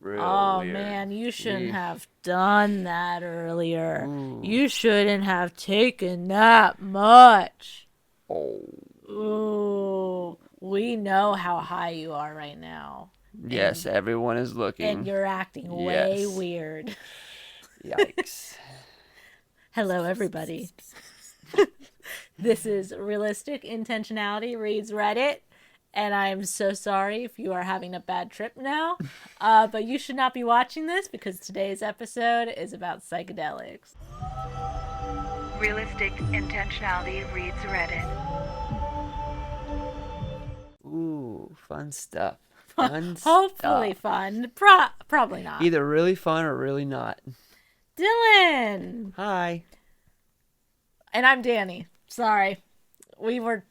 real weird. Man, you shouldn't Eesh. have done that earlier. Ooh. You shouldn't have taken that much. Oh. Ooh, we know how high you are right now. Yes, everyone is looking. And you're acting way Yes. weird. Yikes. Hello, everybody. This is Realistic Intentionality Reads Reddit. And I'm so sorry if you are having a bad trip now. But you should not be watching this because today's episode is about psychedelics. Realistic Intentionality Reads Reddit. Ooh, fun stuff. Hopefully fun. Probably not. Either really fun or really not. Dylan! Hi. And I'm Dani. Sorry. We were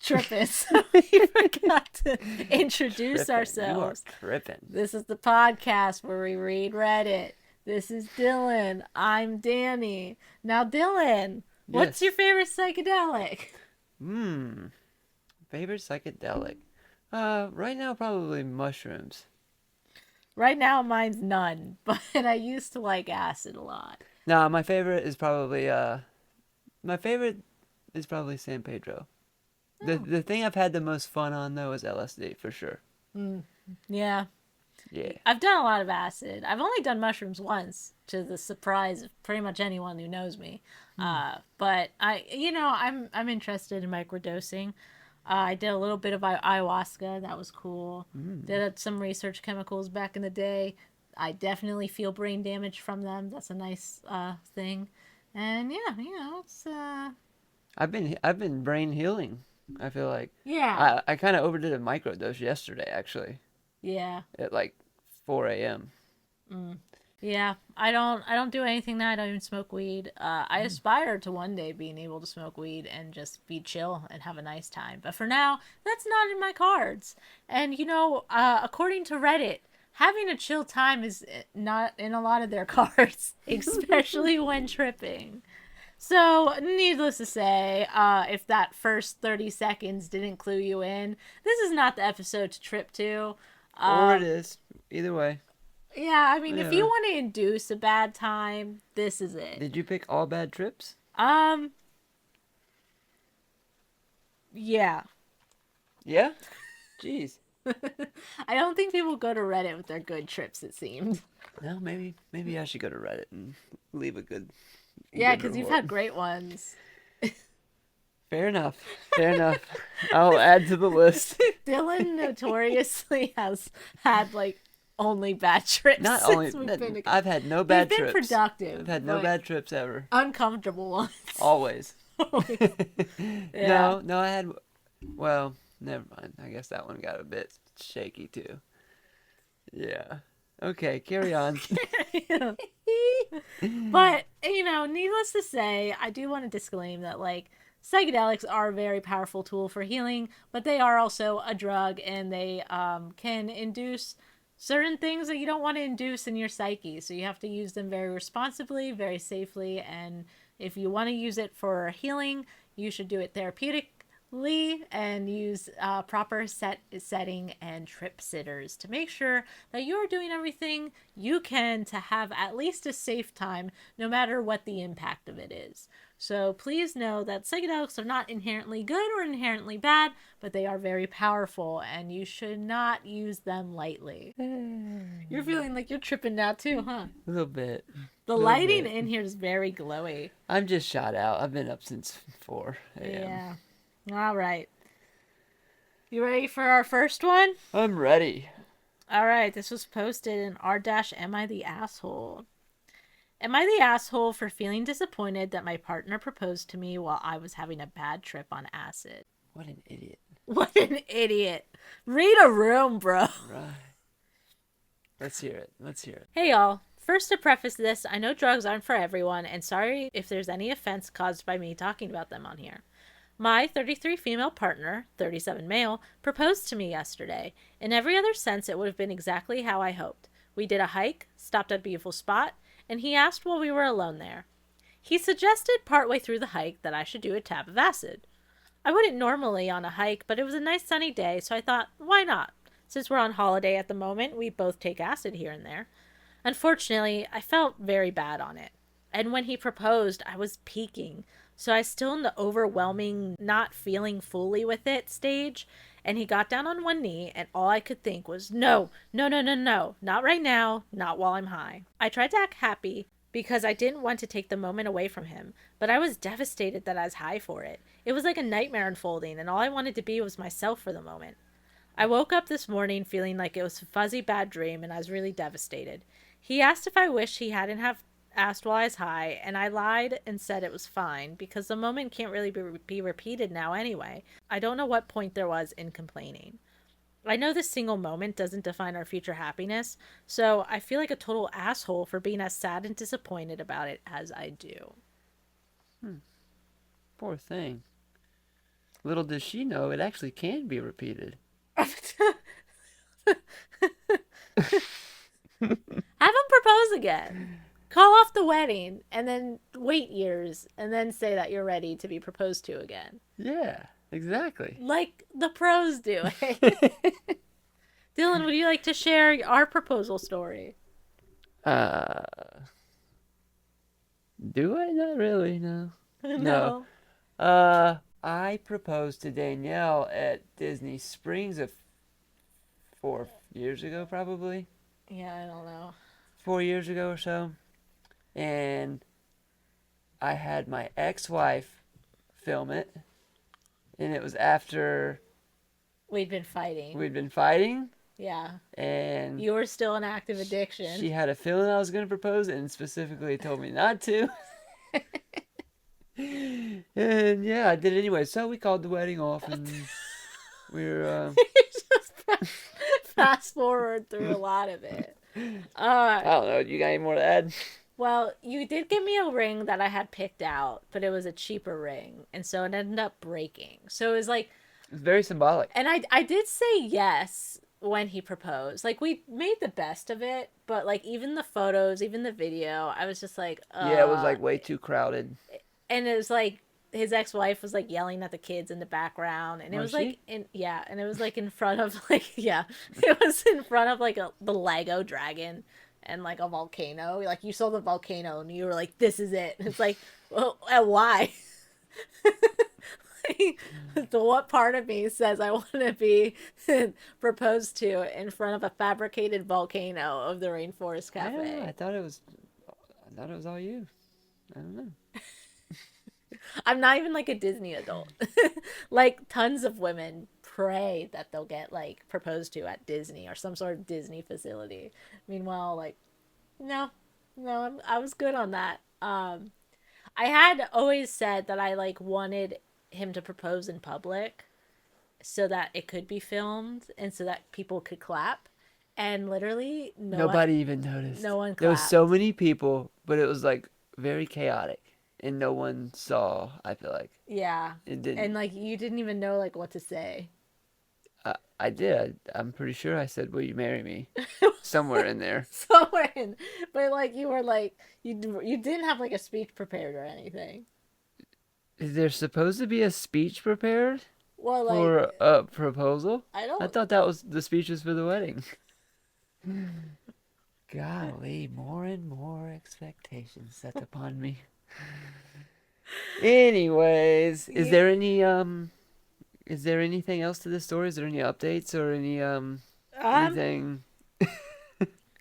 tripping, so we forgot to introduce ourselves. You are tripping. This is the podcast where we read Reddit. This is Dylan. I'm Dani. Now, Dylan, what's your favorite psychedelic? Favorite psychedelic? Right now probably mushrooms. Right now, mine's none, but I used to like acid a lot. No, my favorite is probably San Pedro. The thing I've had the most fun on though is LSD for sure. Yeah. Yeah. I've done a lot of acid. I've only done mushrooms once, to the surprise of pretty much anyone who knows me. But I'm interested in microdosing. I did a little bit of ayahuasca. That was cool. Did some research chemicals back in the day. I definitely feel brain damage from them. That's a nice thing. And yeah, it's I've been brain healing. I feel like. Yeah. I kind of overdid a microdose yesterday actually. Yeah. At like 4 a.m. Yeah, I don't do anything now. I don't even smoke weed. I aspire to one day being able to smoke weed and just be chill and have a nice time. But for now, that's not in my cards. And according to Reddit, having a chill time is not in a lot of their cards, especially when tripping. So, needless to say, if that first 30 seconds didn't clue you in, this is not the episode to trip to. Or it is. Either way. Yeah, I mean, if you want to induce a bad time, this is it. Did you pick all bad trips? Yeah. Yeah? Jeez. I don't think people go to Reddit with their good trips, it seems. Well, maybe I should go to Reddit and leave a good Yeah, good because you've reward. had great ones. Fair enough. I'll add to the list. Dylan notoriously has had, only bad trips. Not since only we've been I've had no bad They've been trips. productive. I've had no but bad trips ever. uncomfortable ones. Always. Yeah. No, I had. Well, never mind. I guess that one got a bit shaky too. Yeah. Okay, carry on. But, needless to say, I do want to disclaim that, psychedelics are a very powerful tool for healing, but they are also a drug, and they can induce certain things that you don't want to induce in your psyche. So you have to use them very responsibly, very safely, and if you want to use it for healing, you should do it therapeutically and use proper setting and trip sitters to make sure that you are doing everything you can to have at least a safe time, no matter what the impact of it is. So please know that psychedelics are not inherently good or inherently bad, but they are very powerful, and you should not use them lightly. You're feeling like you're tripping now too, huh? A little bit. The lighting in here is very glowy. I'm just shot out. I've been up since 4 a.m. Yeah. All right. You ready for our first one? I'm ready. All right. This was posted in r-am I the asshole? Am I the asshole for feeling disappointed that my partner proposed to me while I was having a bad trip on acid? What an idiot. What an idiot. Read a room, bro. Right. Let's hear it. Hey, y'all. First, to preface this, I know drugs aren't for everyone, and sorry if there's any offense caused by me talking about them on here. My 33 female partner, 37 male, proposed to me yesterday. In every other sense, it would have been exactly how I hoped. We did a hike, stopped at a beautiful spot, and he asked while we were alone there. He suggested partway through the hike that I should do a tab of acid. I wouldn't normally on a hike, but it was a nice sunny day, so I thought, why not? Since we're on holiday at the moment, we both take acid here and there. Unfortunately, I felt very bad on it. And when he proposed, I was peaking. So I was still in the overwhelming, not feeling fully with it stage. And he got down on one knee, and all I could think was, no, no, no, no, no, not right now, not while I'm high. I tried to act happy because I didn't want to take the moment away from him, but I was devastated that I was high for it. It was like a nightmare unfolding, and all I wanted to be was myself for the moment. I woke up this morning feeling like it was a fuzzy bad dream, and I was really devastated. He asked if I wished he hadn't have asked while I was high, and I lied and said it was fine because the moment can't really be repeated now anyway. I don't know what point there was in complaining. I know this single moment doesn't define our future happiness, so I feel like a total asshole for being as sad and disappointed about it as I do. Poor thing. Little does she know it actually can be repeated. Have him propose again. Call off the wedding and then wait years and then say that you're ready to be proposed to again. Yeah, exactly. Like the pros do. Dylan, would you like to share our proposal story? Uh, do I? Not really, no. No. I proposed to Danielle at Disney Springs 4 years ago, probably. Yeah, I don't know. 4 years ago or so. And I had my ex-wife film it. And it was after We'd been fighting. we'd been fighting. Yeah. And You were still in active addiction. she had a feeling I was going to propose and specifically told me not to. And yeah, I did it anyway. So we called the wedding off and we were... Just fast forward through a lot of it. I don't know. You got any more to add? Well, you did give me a ring that I had picked out, but it was a cheaper ring, and so it ended up breaking. So it was like, It's very symbolic. and I did say yes when he proposed. Like, we made the best of it, but like even the photos, even the video, I was just like, Yeah, it was like way too crowded. and it was like his ex-wife was like yelling at the kids in the background, and it was Was like she? and it was like in front of like it was in front of like the Lego dragon and like a volcano. Like you saw the volcano and you were like, this is it. It's like, well, why? Like, the what part of me says I want to be proposed to in front of a fabricated volcano of the Rainforest I don't Cafe? know. I thought it was all you. I don't know. I'm not even like a Disney adult. Like tons of women pray that they'll get like proposed to at Disney or some sort of Disney facility. Meanwhile, like, no, I was good on that. I had always said that I like wanted him to propose in public so that it could be filmed and so that people could clap. And literally Nobody even noticed. no one There was clapped. so many people, but it was like very chaotic, and no one saw. I feel like Yeah. it didn't. And like you didn't even know like what to say. I did. I'm pretty sure I said, "Will you marry me?" Somewhere in there. Somewhere in, but like you were like you didn't have like a speech prepared or anything. Is there supposed to be a speech prepared Well, like for a proposal? I I don't. thought that was the speeches for the wedding. Golly, more and more expectations set upon me. Anyways, Yeah. is there anything else to this story? Is there any updates or anything?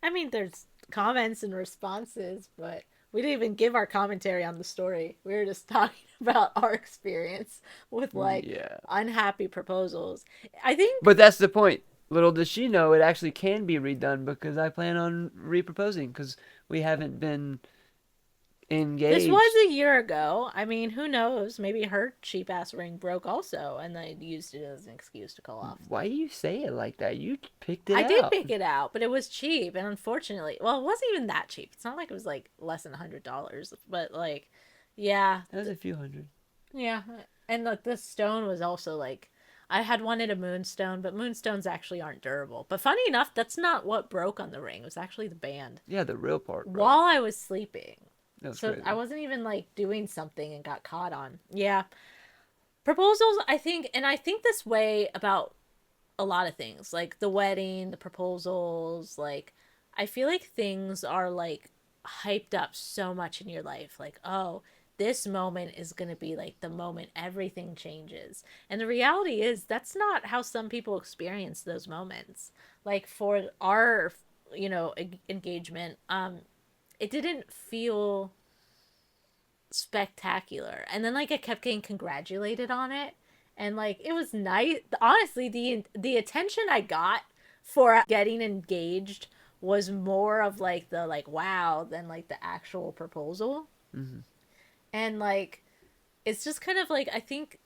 I mean, there's comments and responses, but we didn't even give our commentary on the story. We were just talking about our experience with like Yeah. unhappy proposals. I think But that's the point. Little does she know it actually can be redone because I plan on reproposing because we haven't been engaged. this was a year ago. I mean, who knows? Maybe her cheap ass ring broke also, and they used it as an excuse to call off. Why do you say it like that? You picked it I out. did pick it out, but it was cheap, and unfortunately, well, it wasn't even that cheap. It's not like it was like less than $100, but like, yeah, That was a few hundred. yeah, and like the stone was also like, I had wanted a moonstone, but moonstones actually aren't durable. But funny enough, that's not what broke on the ring. It was actually the band Yeah, the real part, bro. while I was sleeping. That was So crazy. I wasn't even like doing something and got caught on. Yeah. Proposals, I think, and I think this way about a lot of things, like the wedding, the proposals. Like, I feel like things are like hyped up so much in your life. Like, oh, this moment is going to be like the moment everything changes. And the reality is, that's not how some people experience those moments. Like, for our, engagement, it didn't feel spectacular. And then like I kept getting congratulated on it, and like it was nice. Honestly, the attention I got for getting engaged was more of like the like wow than like the actual proposal. Mm-hmm. And like it's just kind of like, I think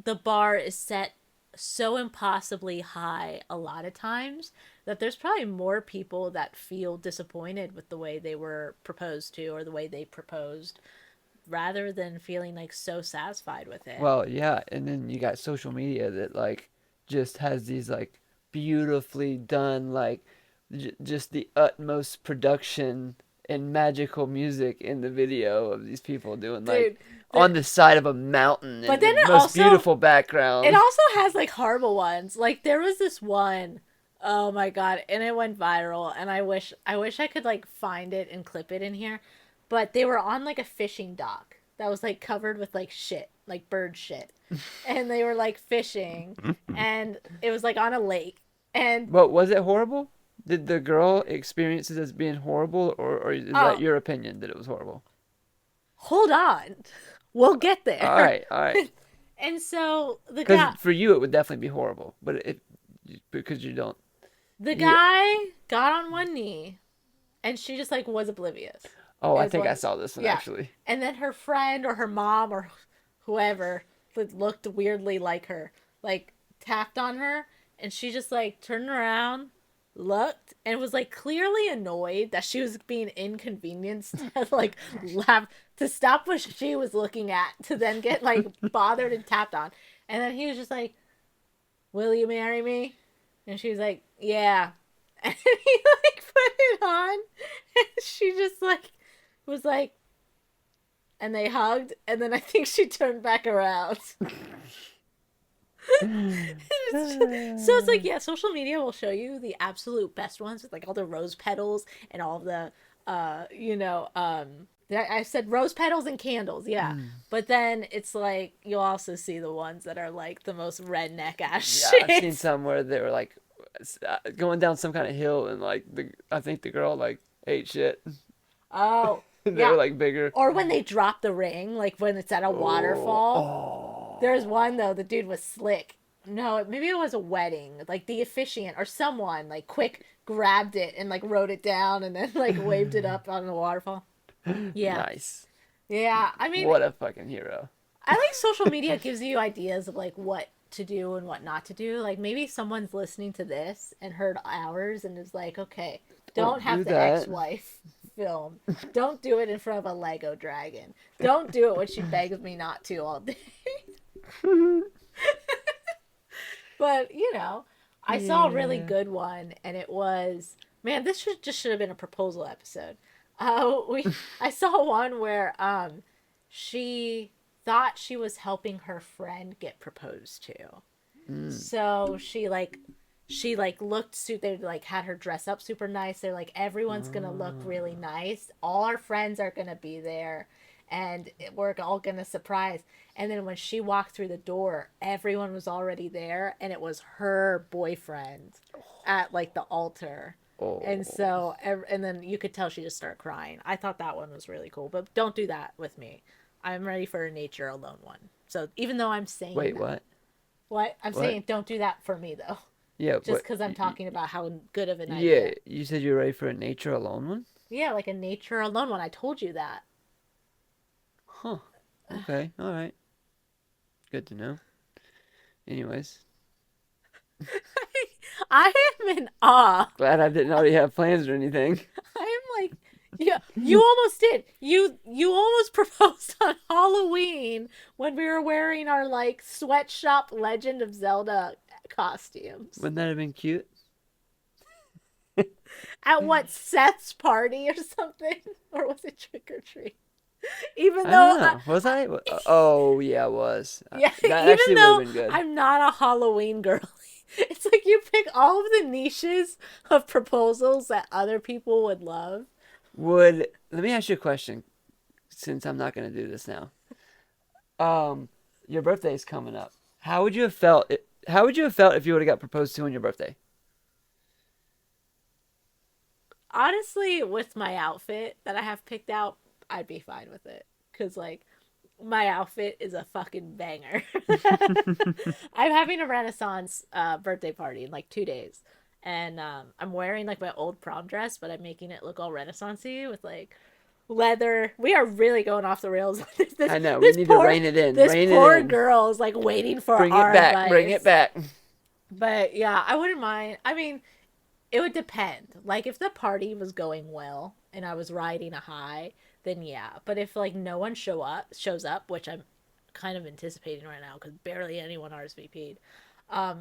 the bar is set so impossibly high a lot of times that there's probably more people that feel disappointed with the way they were proposed to or the way they proposed, rather than feeling like so satisfied with it. Well, yeah, and then you got social media that like just has these like beautifully done like just the utmost production and magical music in the video of these people doing like Dude, on the side of a mountain But and then the it most also- beautiful background. It also has like horrible ones. Like there was this one, oh my god, and it went viral, and I wish I could like find it and clip it in here. But they were on like a fishing dock that was like covered with like shit, like bird shit. And they were like fishing, and it was like on a lake. And But was it horrible? Did the girl experience it as being horrible, or is Oh. that your opinion that it was horrible? hold on. We'll get there. All right, all right. And so the Because guy for you, it would definitely be horrible, but because you don't. the Yeah. guy got on one knee, and she just like was oblivious. Oh, I Is think I what- saw this one yeah. actually. And then her friend or her mom or whoever that looked weirdly like her, like tapped on her, and she just like turned around, looked, and was like clearly annoyed that she was being inconvenienced to like laugh, to stop what she was looking at, to then get like bothered and tapped on. And then he was just like, "Will you marry me?" And she was like, "Yeah." And he like put it on, and she just like was like, and they hugged, and then I think she turned back around. So it's like, yeah, social media will show you the absolute best ones with like all the rose petals and all the I said rose petals and candles, yeah. But then it's like you'll also see the ones that are like the most redneck ass Yeah, shit. I've seen some where they were like going down some kind of hill, and like I think the girl like ate shit. Oh, They yeah. were like bigger. Or when they drop the ring, like when it's at a waterfall. There's one though, the dude was slick. No, maybe it was a wedding. Like the officiant or someone like quick grabbed it and like wrote it down and then like waved it up on the waterfall. Yeah. Nice. Yeah. I mean, What a fucking hero. I like social media gives you ideas of like what to do and what not to do. Like maybe someone's listening to this and heard ours and is like, okay, don't have do the that. ex-wife film. Don't do it in front of a Lego dragon. Don't do it when she begs me not to all day. But, I saw a really Yeah. good one, and it was, man, this should have been a proposal episode. I saw one where she thought she was helping her friend get proposed to. So she looked they like had her dress up super nice. They're like, everyone's gonna look really nice. All our friends are gonna be there, and we're all gonna surprise. And then when she walked through the door, everyone was already there, and it was her boyfriend at like the altar. Oh. And so, and then you could tell she just started crying. I thought that one was really cool, but don't do that with me. I'm ready for a nature alone one. So even though I'm saying Wait, that- what? I'm What? saying don't do that for me though. Yeah, Just because I'm talking about how good of an idea. Yeah, you said you're ready for a nature alone one? Yeah, like a nature alone one. I told you that. Huh. Okay, all right. Good to know. Anyways, I am in awe. glad I didn't already have plans or anything. I am like, yeah, you almost did. You almost proposed on Halloween when we were wearing our like sweatshop Legend of Zelda costumes. Wouldn't that have been cute? At what, Seth's party or something? Or was it trick or treat? Even I though don't know. Was I? Oh, yeah, I was. yeah, That even actually would though have been good. I'm not a Halloween girly, It's like you pick all of the niches of proposals that other people would love. Let me ask you a question since I'm not going to do this now. Your birthday's coming up. How would you have felt if you would have got proposed to on your birthday? Honestly, with my outfit that I have picked out, I'd be fine with it. Because, like, my outfit is a fucking banger. I'm having a Renaissance birthday party in like 2 days. And I'm wearing like my old prom dress, but I'm making it look all Renaissance-y with like leather. We are really going off the rails. I know, we need to rein it in. This Rein it poor in. girl is like waiting for Bring our it back. advice. Bring it back. But yeah, I wouldn't mind. I mean, it would depend. Like if the party was going well and I was riding a high, then yeah. But if like no one shows up, which I'm kind of anticipating right now because barely anyone RSVP'd.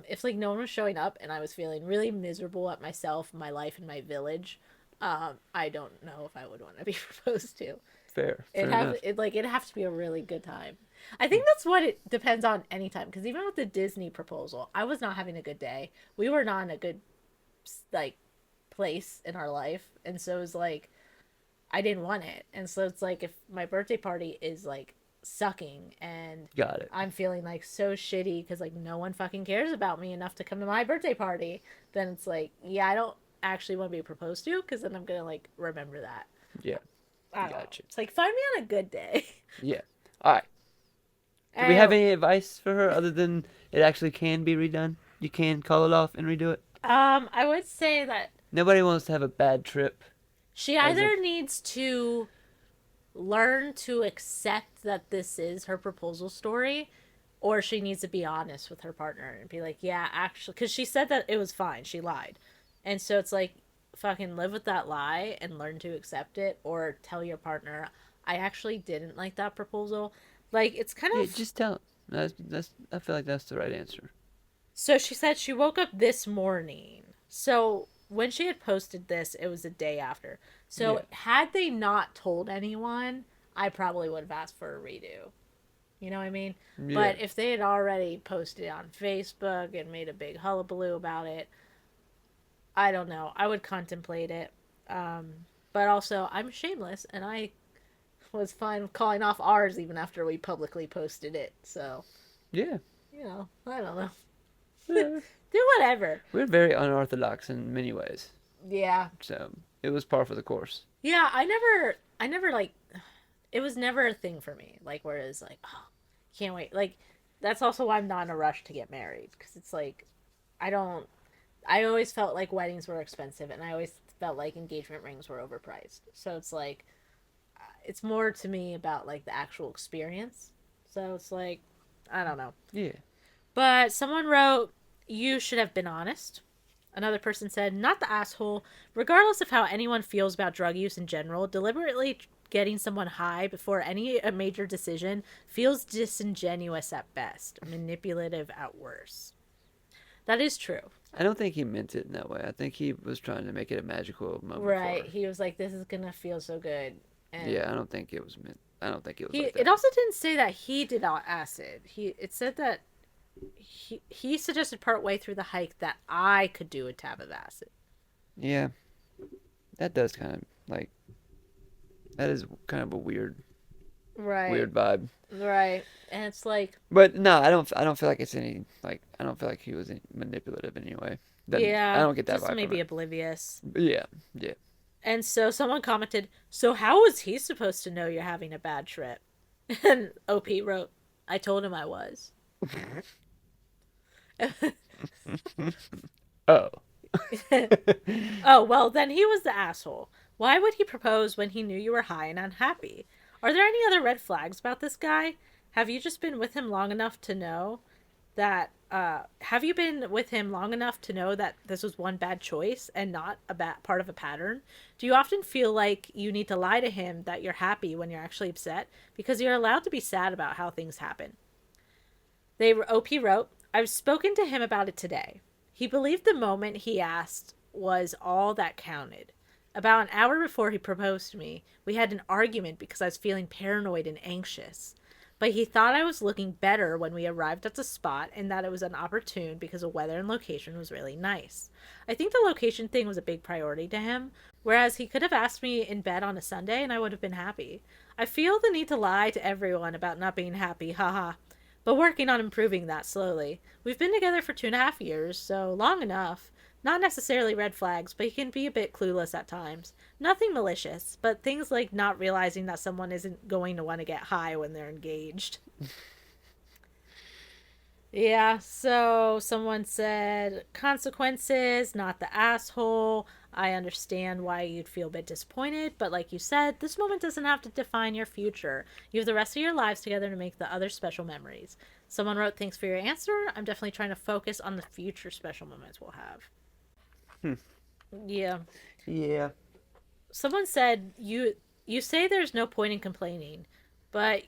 If like no one was showing up and I was feeling really miserable at myself, my life, and my village, I don't know if I would want to be proposed to. Fair enough. It'd have to be a really good time. I think that's what it depends on any time. Because even with the Disney proposal, I was not having a good day. We were not in a good like place in our life, and so it was like I didn't want it. And so it's like if my birthday party is like sucking and Got it. I'm feeling like so shitty because like no one fucking cares about me enough to come to my birthday party, then it's like, yeah, I don't actually want to be proposed to because then I'm gonna like remember that. Yeah. I don't know. Gotcha. It's like find me on a good day. Yeah. All right. Do we have any advice for her other than it actually can be redone? You can call it off and redo it? I would say that Nobody wants to have a bad trip. she either needs to learn to accept that this is her proposal story, or she needs to be honest with her partner and be like, yeah, actually, because she said that it was fine. She lied. And so it's like, fucking live with that lie and learn to accept it, or tell your partner, I actually didn't like that proposal. Like, it's kind Yeah, of. just tell. That's. I feel like that's the right answer. So she said she woke up this morning. So when she had posted this, it was the day after. So Yeah. had they not told anyone, I probably would have asked for a redo. You know what I mean? Yeah. But if they had already posted it on Facebook and made a big hullabaloo about it, I don't know. I would contemplate it. But also, I'm shameless, and I was fine with calling off ours even after we publicly posted it. So, Yeah. you know, I don't know. Yeah. Do whatever. We're very unorthodox in many ways. Yeah. So it was par for the course. Yeah, I never like, it was never a thing for me. Like, where it's like, oh, can't wait. Like, that's also why I'm not in a rush to get married. Because it's like, I always felt like weddings were expensive, and I always felt like engagement rings were overpriced. So it's like, it's more to me about like the actual experience. So it's like, I don't know. Yeah. But someone wrote, you should have been honest. Another person said, not the asshole. Regardless of how anyone feels about drug use in general, deliberately getting someone high before a major decision feels disingenuous at best, manipulative at worst. That is true. I don't think he meant it in that way. I think he was trying to make it a magical moment. Right. For her. He was like, this is going to feel so good. And Yeah, I don't think it was meant. I don't think it was like that. It also didn't say that he did acid. It said that he suggested part way through the hike that I could do a tab of acid. Yeah. That does kind of like. That is kind of a weird vibe. Right. And it's like. But no, I don't feel like it's any like. I don't feel like he was manipulative in any way. Yeah. I don't get that just vibe. Maybe oblivious. Yeah. Yeah. And so someone commented, so how was he supposed to know you're having a bad trip? And OP wrote, I told him I was. Oh. Oh, well, then he was the asshole. Why would he propose when he knew you were high and unhappy? Are there any other red flags about this guy? Have you just been with him long enough to know that this was one bad choice and not a bad part of a pattern? Do you often feel like you need to lie to him that you're happy when you're actually upset? Because you're allowed to be sad about how things happen. OP wrote, I've spoken to him about it today. He believed the moment he asked was all that counted. About an hour before he proposed to me, we had an argument because I was feeling paranoid and anxious. but he thought I was looking better when we arrived at the spot and that it was an opportune because the weather and location was really nice. I think the location thing was a big priority to him, whereas he could have asked me in bed on a Sunday and I would have been happy. I feel the need to lie to everyone about not being happy, haha, but working on improving that slowly. We've been together for 2.5 years, so long enough. Not necessarily red flags, but he can be a bit clueless at times. Nothing malicious, but things like not realizing that someone isn't going to want to get high when they're engaged. Yeah, so someone said, consequences, not the asshole. I understand why you'd feel a bit disappointed, but like you said, this moment doesn't have to define your future. You have the rest of your lives together to make the other special memories. Someone wrote, thanks for your answer. I'm definitely trying to focus on the future special moments we'll have. Yeah. Yeah. Someone said, you say there's no point in complaining, but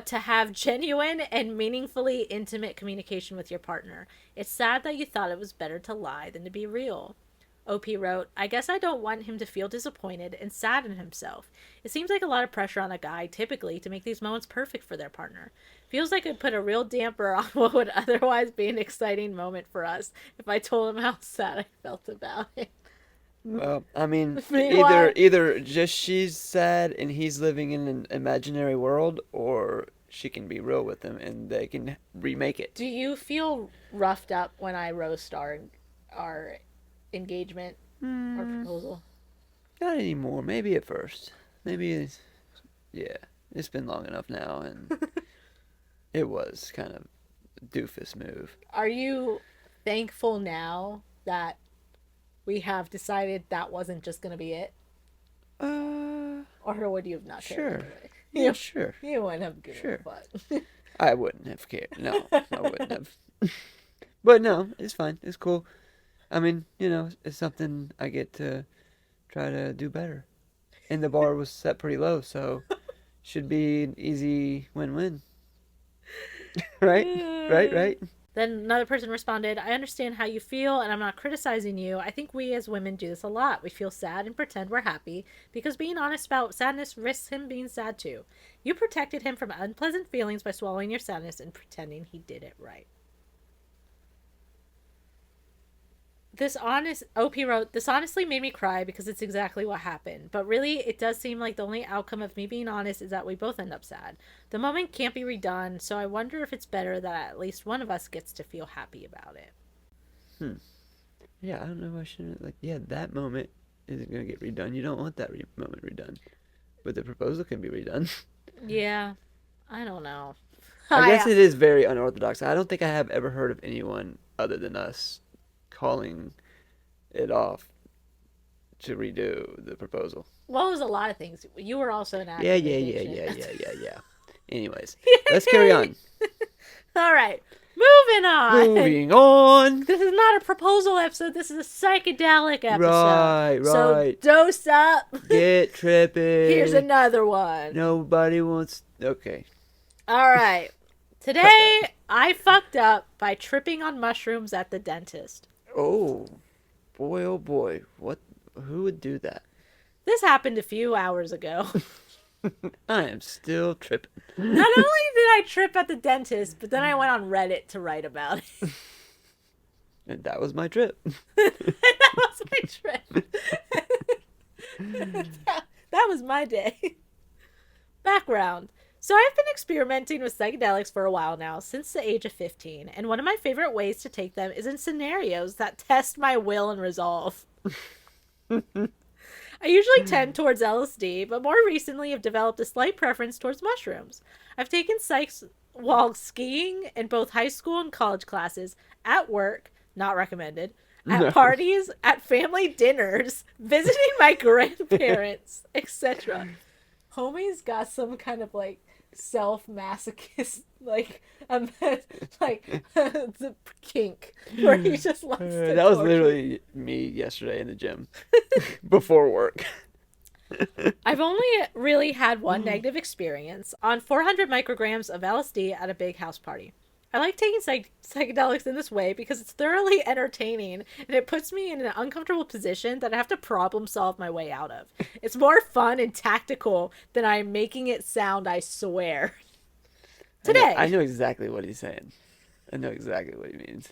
to have genuine and meaningfully intimate communication with your partner. It's sad that you thought it was better to lie than to be real. OP wrote, I guess I don't want him to feel disappointed and sad in himself. It seems like a lot of pressure on a guy, typically, to make these moments perfect for their partner. Feels like it put a real damper on what would otherwise be an exciting moment for us if I told him how sad I felt about it. Well, I mean, Meanwhile- either just she's sad and he's living in an imaginary world, or she can be real with him and they can remake it. Do you feel roughed up when I roast our engagement or proposal? Not anymore. Maybe at first. Yeah, it's been long enough now, and it was kind of a doofus move. Are you thankful now that we have decided that wasn't just going to be it? Or would you have not cared? Sure. Anyway? Yeah, sure. You wouldn't have given Sure. a fuck. I wouldn't have cared. No, I wouldn't have. But no, it's fine. It's cool. I mean, it's something I get to try to do better. And the bar was set pretty low, so should be an easy win-win. Right? Right? Then another person responded, I understand how you feel, and I'm not criticizing you. I think we as women do this a lot. We feel sad and pretend we're happy, because being honest about sadness risks him being sad too. You protected him from unpleasant feelings by swallowing your sadness and pretending he did it right. OP wrote, this honestly made me cry because it's exactly what happened. But really, it does seem like the only outcome of me being honest is that we both end up sad. The moment can't be redone, so I wonder if it's better that at least one of us gets to feel happy about it. Yeah, I don't know. I shouldn't that moment isn't gonna get redone. You don't want that moment redone, but the proposal can be redone. Yeah, I don't know. I guess it is very unorthodox. I don't think I have ever heard of anyone other than us calling it off to redo the proposal. Well, it was a lot of things. You were also an actor. Yeah. Anyways, let's carry on. All right, moving on. Moving on. This is not a proposal episode. This is a psychedelic episode. Right. So dose up. Get trippy. Here's another one. Nobody wants. Okay. All right. Today, I fucked up by tripping on mushrooms at the dentist. Oh boy. Who would do that? This happened a few hours ago. I am still tripping. Not only did I trip at the dentist, but then I went on Reddit to write about it. And that was my trip. That was my trip. that was my day. Background. So I've been experimenting with psychedelics for a while now, since the age of 15, and one of my favorite ways to take them is in scenarios that test my will and resolve. I usually tend towards LSD, but more recently have developed a slight preference towards mushrooms. I've taken psychs while skiing in both high school and college classes, at work, not recommended, at parties, at family dinners, visiting my grandparents, etc. Homie's got some kind of self-masochist the kink where he just likes to that was torture. literally me yesterday in the gym before work. I've only really had one negative experience on 400 micrograms of LSD at a big house party. I like taking psychedelics in this way because it's thoroughly entertaining and it puts me in an uncomfortable position that I have to problem solve my way out of. It's more fun and tactical than I'm making it sound, I swear. I Today. know exactly what he's saying. I know exactly what he means.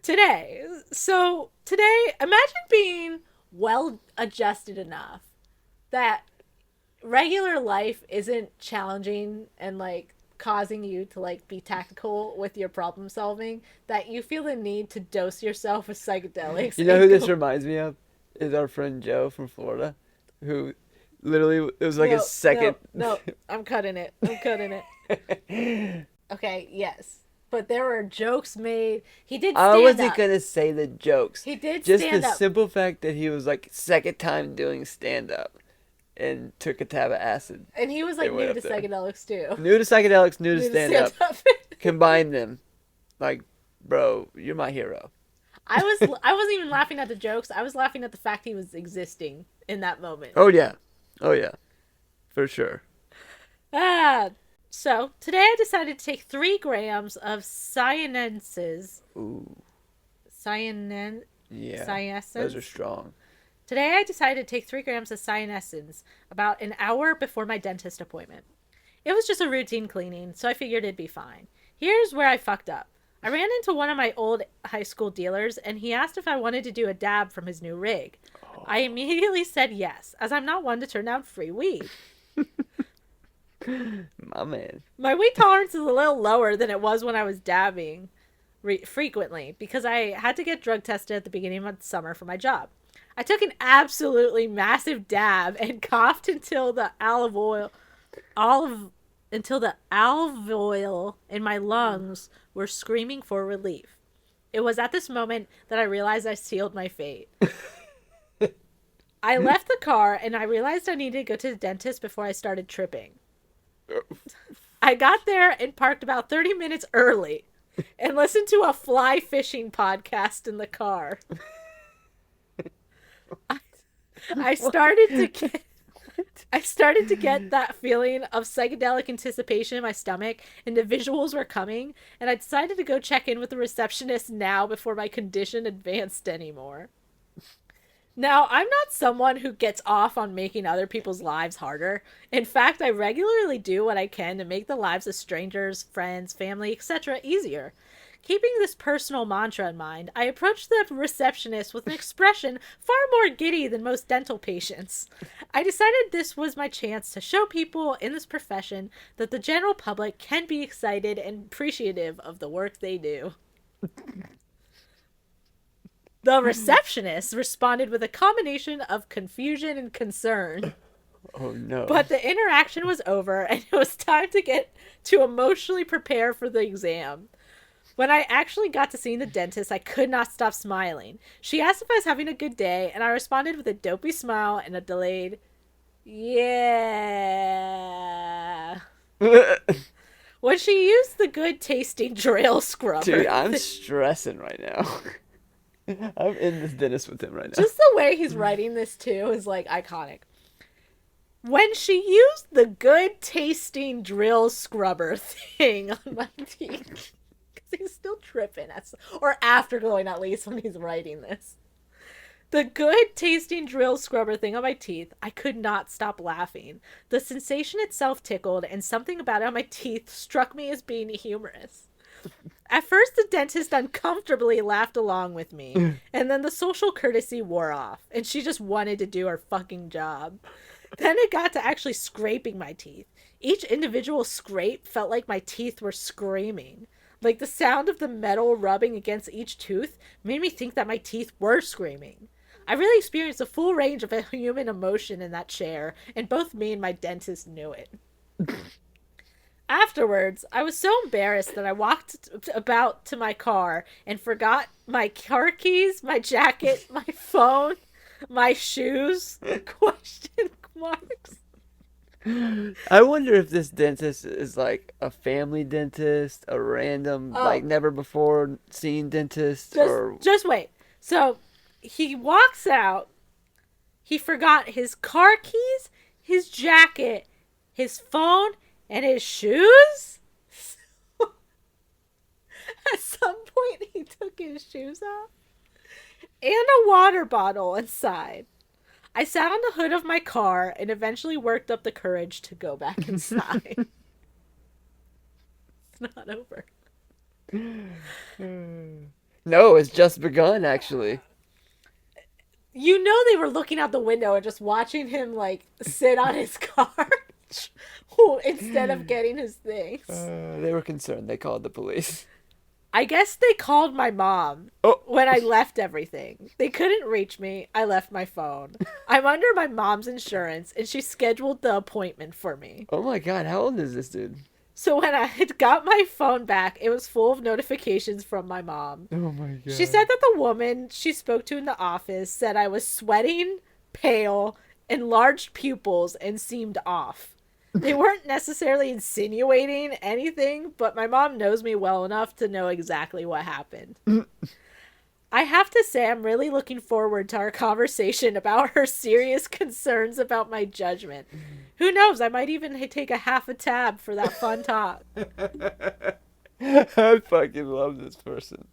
Today. So, today, imagine being well adjusted enough that regular life isn't challenging and like causing you to like be tactical with your problem solving, that you feel the need to dose yourself with psychedelics You know and who this go. reminds me of? Is our friend Joe from Florida, who literally it was like his No, second. no, no. I'm cutting it. I'm cutting it. Okay, yes. But there were jokes made. He did I stand wasn't up. gonna say the jokes. He did Just the stand up. simple fact that he was like second time doing stand up and took a tab of acid. And he was It like went new up to there. psychedelics too. New to psychedelics, new to New to stand stand up. up. Combine them. Like, bro, you're my hero. I wasn't even laughing at the jokes. I was laughing at the fact he was existing in that moment. Oh yeah. Oh yeah. For sure. Ah, so today I decided to take 3 grams of cyanenses. Ooh. Cyanen. Yeah. Those are Cyanescence. strong. Today I decided to take 3 grams of cyanescence about an hour before my dentist appointment. It was just a routine cleaning, so I figured it'd be fine. Here's where I fucked up. I ran into one of my old high school dealers, and he asked if I wanted to do a dab from his new rig. I immediately said yes, as I'm not one to turn down free weed. My man. My weed tolerance is a little lower than it was when I was dabbing frequently, because I had to get drug tested at the beginning of the summer for my job. I took an absolutely massive dab and coughed until the alveoli in my lungs were screaming for relief. It was at this moment that I realized I sealed my fate. I left the car and I realized I needed to go to the dentist before I started tripping. I got there and parked about 30 minutes early and listened to a fly fishing podcast in the car. I started to get that feeling of psychedelic anticipation in my stomach, and the visuals were coming, and I decided to go check in with the receptionist now before my condition advanced anymore. Now, I'm not someone who gets off on making other people's lives harder. In fact, I regularly do what I can to make the lives of strangers, friends, family, etc. easier. Keeping this personal mantra in mind, I approached the receptionist with an expression far more giddy than most dental patients. I decided this was my chance to show people in this profession that the general public can be excited and appreciative of the work they do. The receptionist responded with a combination of confusion and concern. Oh no. But the interaction was over, and it was time to get to emotionally prepare for the exam. When I actually got to see the dentist, I could not stop smiling. She asked if I was having a good day, and I responded with a dopey smile and a delayed, yeah. When she used the good tasting drill scrubber. Dude, I'm stressing right now. I'm in this dentist with him right now. Just the way he's writing this, too, is, like, iconic. When she used the good tasting drill scrubber thing on my teeth. Because he's still tripping. Or aftergloing, at least, when he's writing this. The good tasting drill scrubber thing on my teeth, I could not stop laughing. The sensation itself tickled, and something about it on my teeth struck me as being humorous. At first, the dentist uncomfortably laughed along with me, and then the social courtesy wore off, and she just wanted to do her fucking job. Then it got to actually scraping my teeth. Each individual scrape felt like my teeth were screaming. Like the sound of the metal rubbing against each tooth made me think that my teeth were screaming. I really experienced a full range of human emotion in that chair, and both me and my dentist knew it. Afterwards, I was so embarrassed that I walked about to my car and forgot my car keys, my jacket, my phone, my shoes, question marks. I wonder if this dentist is like a family dentist, a random, like never before seen dentist, or Just wait. So, he walks out, he forgot his car keys, his jacket, his phone, and his shoes? At some point, he took his shoes off. And a water bottle inside. I sat on the hood of my car and eventually worked up the courage to go back inside. not over. No, it's just begun, actually. You know they were looking out the window and just watching him like sit on his car instead of getting his things. They were concerned. They called the police. I guess they called my mom when I left everything. They couldn't reach me. I left my phone. I'm under my mom's insurance, and she scheduled the appointment for me. Oh my god, how old is this dude? So when I had got my phone back, it was full of notifications from my mom. Oh my god. She said that the woman she spoke to in the office said I was sweating, pale, enlarged pupils, and seemed off. They weren't necessarily insinuating anything, but my mom knows me well enough to know exactly what happened. I have to say I'm really looking forward to our conversation about her serious concerns about my judgment. Who knows, I might even take a half a tab for that fun talk. I fucking love this person.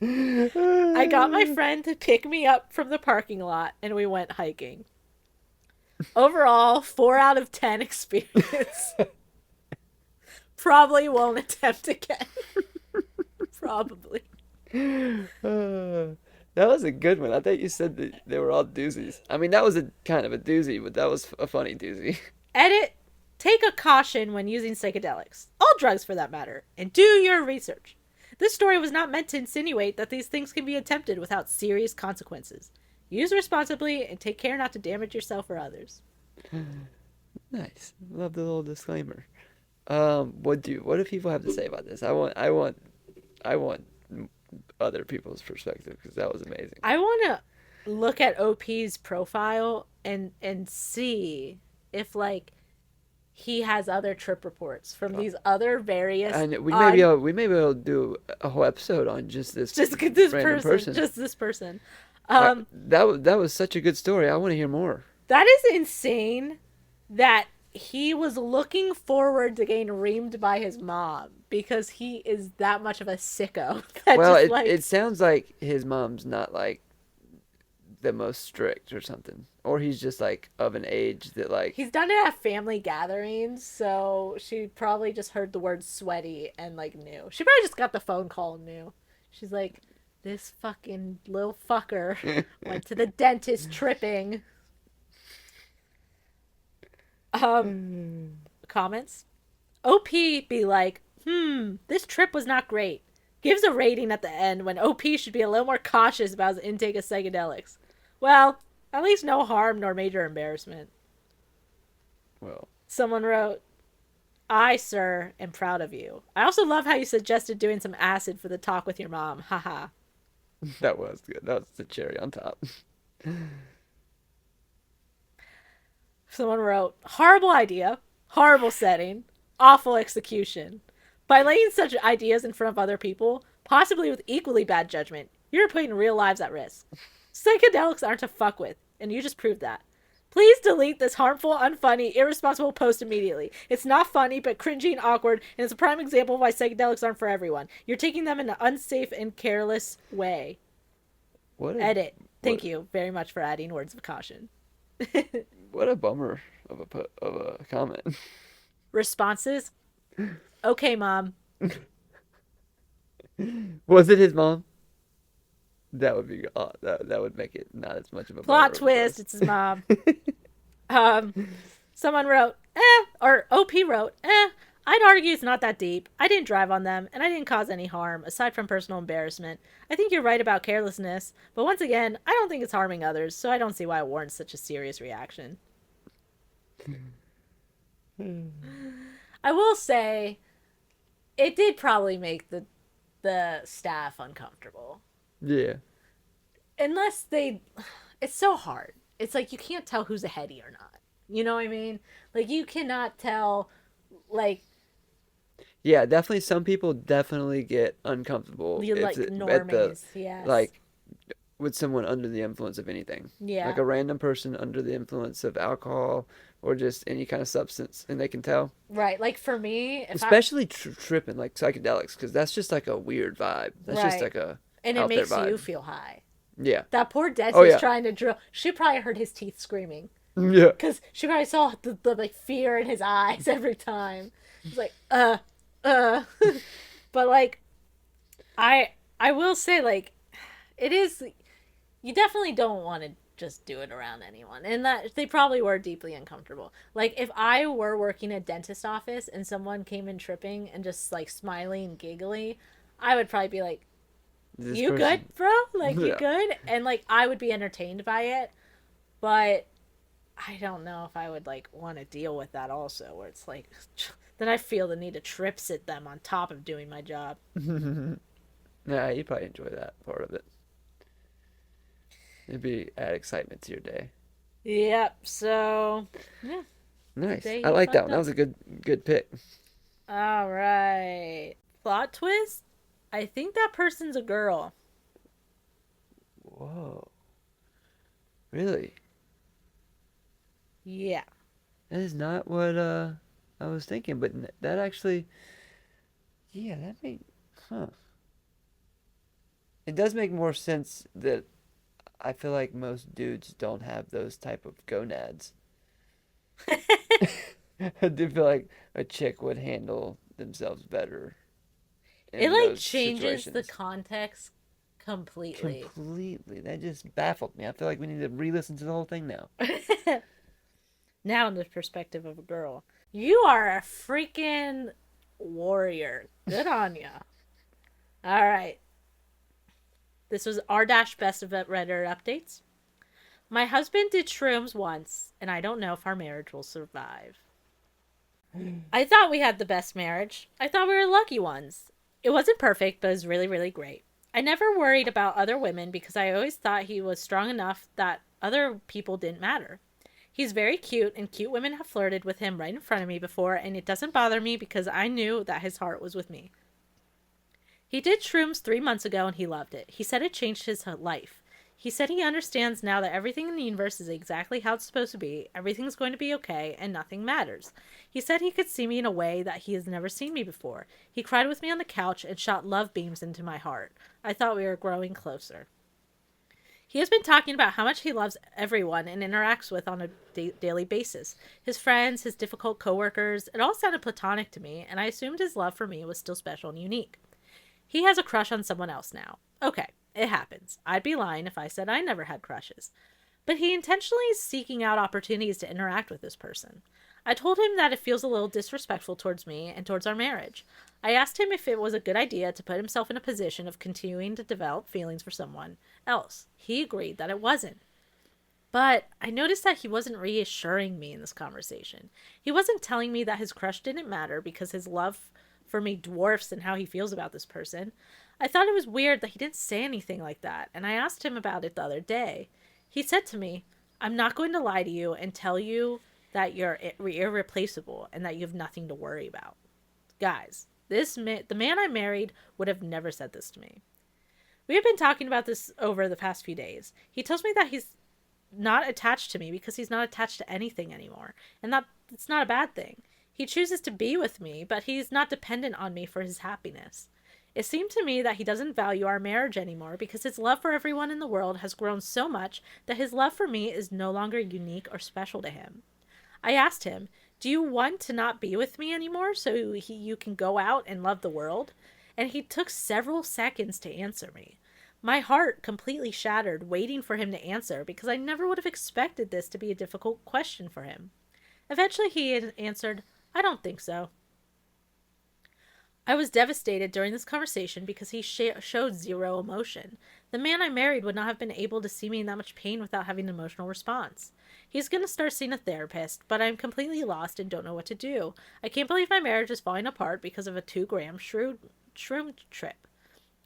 I got my friend to pick me up from the parking lot, and we went hiking. Overall, 4 out of 10 experience. Probably won't attempt again. Probably. That was a good one. I thought you said that they were all doozies. I mean, that was a kind of a doozy, but that was a funny doozy. Edit. Take a caution when using psychedelics. All drugs for that matter. And do your research. This story was not meant to insinuate that these things can be attempted without serious consequences. Use responsibly and take care not to damage yourself or others. Nice. Love the little disclaimer. What do people have to say about this? I want other people's perspective because that was amazing. I want to look at OP's profile and see if like he has other trip reports from these other various. And we may be able to do a whole episode on just this random person. Just this person. That was such a good story. I want to hear more. That is insane that he was looking forward to getting reamed by his mom because he is that much of a sicko. Well, it sounds like his mom's not like the most strict or something. Or he's just like of an age that like... He's done it at family gatherings, so she probably just heard the word sweaty and like knew. She probably just got the phone call and knew. She's like... This fucking little fucker went to the dentist tripping. Comments? OP be like, this trip was not great. Gives a rating at the end when OP should be a little more cautious about his intake of psychedelics. Well, at least no harm nor major embarrassment. Well. Someone wrote, I, sir, am proud of you. I also love how you suggested doing some acid for the talk with your mom. Haha. That was good. That was the cherry on top. Someone wrote, horrible idea, horrible setting, awful execution. By laying such ideas in front of other people, possibly with equally bad judgment, you're putting real lives at risk. Psychedelics aren't to fuck with, and you just proved that. Please delete this harmful, unfunny, irresponsible post immediately. It's not funny, but cringy and awkward, and it's a prime example of why psychedelics aren't for everyone. You're taking them in an unsafe and careless way. Edit. Thank you very much for adding words of caution. What a bummer of a comment. Responses? Okay, Mom. Was it his mom? That would be that would make it not as much of a plot twist. It's his mom. Someone wrote, or OP wrote, I'd argue it's not that deep. I didn't drive on them, and I didn't cause any harm, aside from personal embarrassment. I think you're right about carelessness, but once again, I don't think it's harming others, so I don't see why it warrants such a serious reaction. I will say, it did probably make the staff uncomfortable. Yeah. Unless it's so hard. It's like you can't tell who's a heady or not. You know what I mean? Like you cannot tell, like. Yeah, definitely. Some people definitely get uncomfortable. Like normies, yes. Like with someone under the influence of anything. Yeah. Like a random person under the influence of alcohol or just any kind of substance, and they can tell. Right. Like for me, especially tripping, like psychedelics, because that's just like a weird vibe. That's just like a. And it makes you feel high. Yeah. That poor dentist trying to drill. She probably heard his teeth screaming. Yeah. Because she probably saw the like fear in his eyes every time. It's like, Uh, but like, I will say like, it is. You definitely don't want to just do it around anyone, and that they probably were deeply uncomfortable. Like if I were working a dentist office and someone came in tripping and just like smiling and giggly, I would probably be like, This "You good, person, bro? Like you yeah. good?" And like I would be entertained by it, but I don't know if I would like want to deal with that also, where it's like, then I feel the need to trip sit them on top of doing my job. Nah, you probably enjoy that part of it. It'd be add excitement to your day. Yep. So yeah, Nice. today I he like that fucked one. That up. was a good pick. All right. Plot twist. I think that person's a girl. Whoa. Really? Yeah. That is not what I was thinking, but that actually, yeah, that make, huh. It does make more sense that I feel like most dudes don't have those type of gonads. I do feel like a chick would handle themselves better It in like those changes the situations. context completely. Completely. That just baffled me. I feel like we need to re-listen to the whole thing now. Now, in the perspective of a girl, you are a freaking warrior. Good on ya. All right. This was R dash best of Reddit updates. My husband did shrooms once, and I don't know if our marriage will survive. I thought we had the best marriage. I thought we were lucky ones. It wasn't perfect, but it was really, really great. I never worried about other women because I always thought he was strong enough that other people didn't matter. He's very cute, and cute women have flirted with him right in front of me before, and it doesn't bother me because I knew that his heart was with me. He did shrooms 3 months ago and he loved it. He said it changed his life. He said he understands now that everything in the universe is exactly how it's supposed to be, everything's going to be okay, and nothing matters. He said he could see me in a way that he has never seen me before. He cried with me on the couch and shot love beams into my heart. I thought we were growing closer. He has been talking about how much he loves everyone and interacts with on a daily basis. His friends, his difficult coworkers, it all sounded platonic to me, and I assumed his love for me was still special and unique. He has a crush on someone else now. Okay, it happens. I'd be lying if I said I never had crushes. But he intentionally is seeking out opportunities to interact with this person. I told him that it feels a little disrespectful towards me and towards our marriage. I asked him if it was a good idea to put himself in a position of continuing to develop feelings for someone else. He agreed that it wasn't. But I noticed that he wasn't reassuring me in this conversation. He wasn't telling me that his crush didn't matter because his love for me dwarfs in how he feels about this person. I thought it was weird that he didn't say anything like that, and I asked him about it the other day. He said to me, I'm not going to lie to you and tell you that you're irreplaceable and that you have nothing to worry about. Guys, the man I married would have never said this to me. We have been talking about this over the past few days. He tells me that he's not attached to me because he's not attached to anything anymore, and that it's not a bad thing. He chooses to be with me, but he's not dependent on me for his happiness. It seemed to me that he doesn't value our marriage anymore because his love for everyone in the world has grown so much that his love for me is no longer unique or special to him. I asked him, do you want to not be with me anymore so you can go out and love the world? And he took several seconds to answer me. My heart completely shattered, waiting for him to answer because I never would have expected this to be a difficult question for him. Eventually, he answered, I don't think so. I was devastated during this conversation because he showed zero emotion. The man I married would not have been able to see me in that much pain without having an emotional response. He's going to start seeing a therapist, but I'm completely lost and don't know what to do. I can't believe my marriage is falling apart because of a 2-gram shroom trip.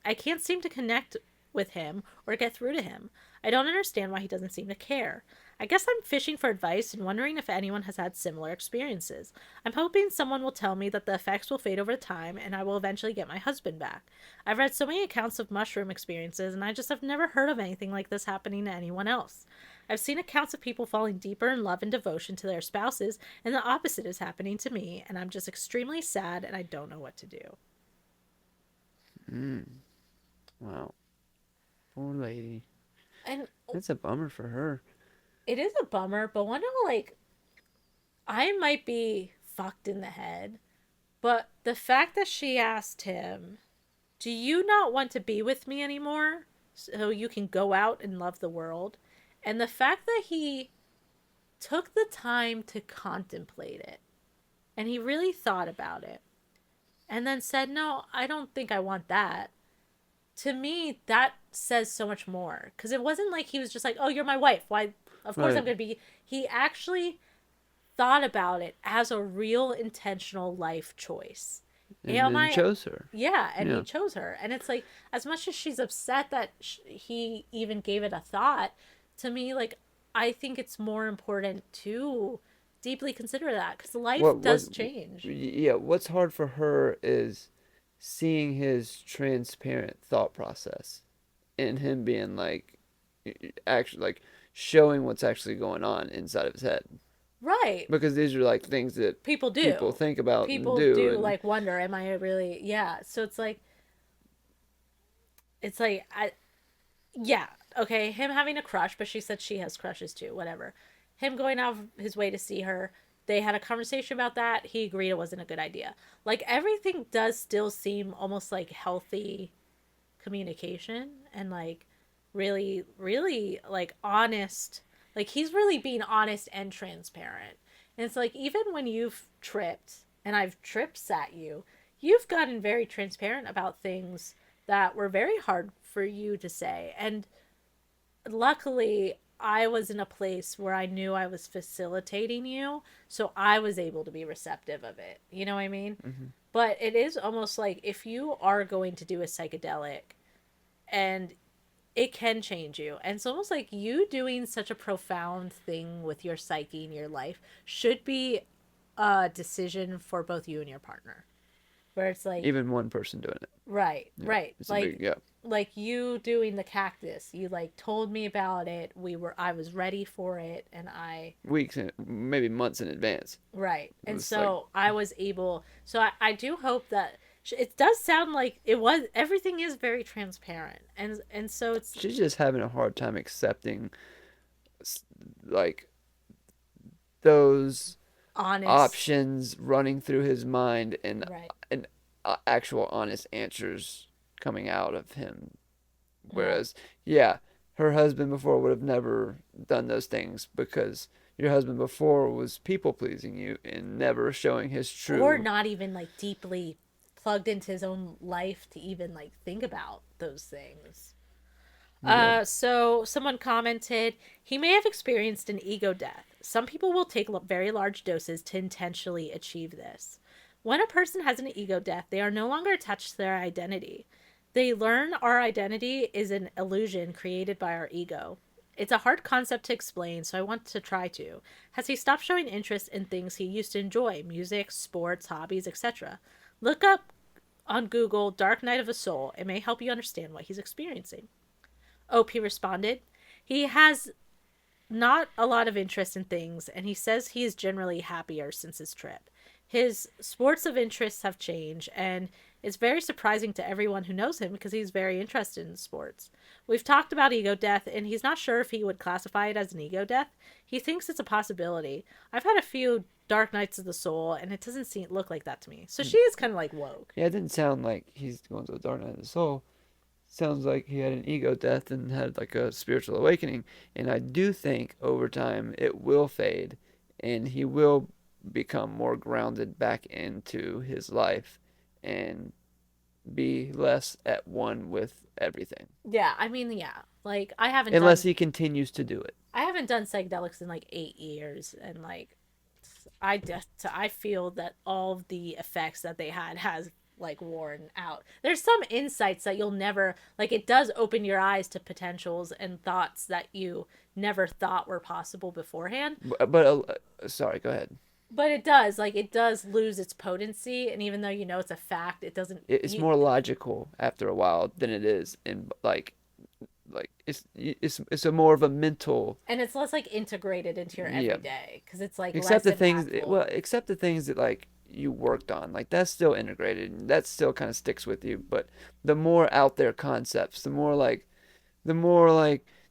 I can't seem to connect with him or get through to him. I don't understand why he doesn't seem to care. I guess I'm fishing for advice and wondering if anyone has had similar experiences. I'm hoping someone will tell me that the effects will fade over time and I will eventually get my husband back. I've read so many accounts of mushroom experiences and I just have never heard of anything like this happening to anyone else. I've seen accounts of people falling deeper in love and devotion to their spouses, and the opposite is happening to me, and I'm just extremely sad and I don't know what to do. Mm, wow. Poor lady. And That's a bummer for her. it is a bummer, but one of like I might be fucked in the head, But the fact that she asked him, "Do you not want to be with me anymore so you can go out and love the world?" And the fact that he took the time to contemplate it and he really thought about it and then said, "No, I don't think I want that." To me, that says so much more because it wasn't like he was just like, "Oh, you're my wife. Why? Of course I'm Right. going to be." He actually thought about it as a real intentional life choice. And Am then I? chose her. Yeah, and he Yeah. chose her. And it's like, as much as she's upset that he even gave it a thought, to me, like, I think it's more important to deeply consider that because life What does change. yeah, what's hard for her is seeing his transparent thought process and him being like actually like showing what's actually going on inside of his head. Right. Because these are like things that People people do. think about and People do do and like wonder, am I really, yeah. So it's like, yeah, okay, him having a crush, but she said she has crushes too, whatever. Him going out of his way to see her. They had a conversation about that. He agreed it wasn't a good idea. Like everything does still seem almost like healthy communication and like really, really like honest. Like he's really being honest and transparent. And it's like even when you've tripped and I've tripped sat you, you've gotten very transparent about things that were very hard for you to say. And luckily, I was in a place where I knew I was facilitating you, so I was able to be receptive of it. You know what I mean? mhm. But it is almost like if you are going to do a psychedelic and it can change you. And it's almost like you doing such a profound thing with your psyche and your life should be a decision for both you and your partner. Where it's like, Even one person doing it. right, Yeah. right. It's a big yeah. Like you doing the cactus. You like told me about it. I was ready for it and I Weeks and maybe months in advance. right. It And was like so I was able so I do hope that it does sound like it was everything is very transparent. And so it's she's just having a hard time accepting like those honest. options running through his mind Right. and actual honest answers coming out of him. Yeah. Whereas, yeah, her husband before would have never done those things because your husband before was people pleasing you and never showing his Or true. not even like deeply plugged into his own life to even like think about those things. Yeah, So someone commented, he may have experienced an ego death. Some people will take very large doses to intentionally achieve this. When a person has an ego death, they are no longer attached to their identity. They learn our identity is an illusion created by our ego. It's a hard concept to explain, so I want to try to. Has he stopped showing interest in things he used to enjoy, music, sports, hobbies, etc.? Look up on Google Dark Night of the Soul. It may help you understand what he's experiencing. OP responded, he has not a lot of interest in things, and he says he is generally happier since his trip. His sports of interests have changed, and it's very surprising to everyone who knows him because he's very interested in sports. We've talked about ego death, and he's not sure if he would classify it as an ego death. He thinks it's a possibility. I've had a few dark nights of the soul, and it doesn't look like that to me. So she is kind of like woke. yeah. It didn't sound like he's going to the dark night of the soul. Sounds like he had an ego death and had like a spiritual awakening. And I do think over time it will fade, and he will become more grounded back into his life, and be less at one with everything. Yeah, I mean, yeah. Like Unless he continues to do it. I haven't done psychedelics in like 8 years, and like I feel that all of the effects that they had has like worn out. There's some insights that you'll never like. It does open your eyes to potentials and thoughts that you never thought were possible beforehand. Sorry, go ahead. But it does lose its potency, and even though you know it's a fact, it doesn't. It's more logical after a while than it is in like it's a more of a mental. And it's less like integrated into your Yeah. everyday because it's like Except less the things impactful. except the things that like you worked on, like that's still integrated and that still kind of sticks with you. But the more out there concepts, the more like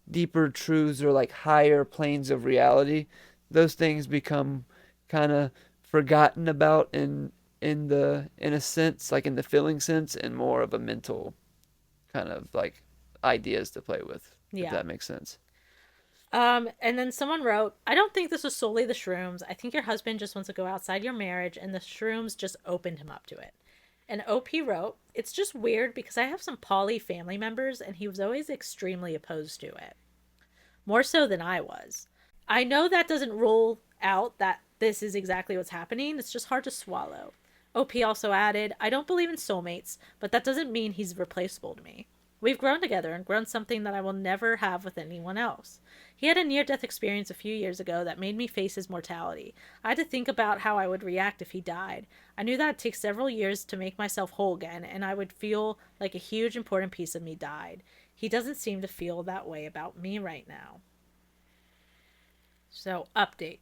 deeper truths or like higher planes of reality, those things become kind of forgotten about and in a sense, like in the feeling sense, and more of a mental kind of like ideas to play with, if Yeah. that makes sense. And then someone wrote, I don't think this was solely the shrooms. I think your husband just wants to go outside your marriage, and the shrooms just opened him up to it. And OP wrote, it's just weird because I have some poly family members, and he was always extremely opposed to it. More so than I was. I know that doesn't rule out that this is exactly what's happening. It's just hard to swallow. OP also added, I don't believe in soulmates, but that doesn't mean he's replaceable to me. We've grown together and grown something that I will never have with anyone else. He had a near death experience a few years ago that made me face his mortality. I had to think about how I would react if he died. I knew that it'd take several years to make myself whole again, and I would feel like a huge important piece of me died. He doesn't seem to feel that way about me right now. So, update.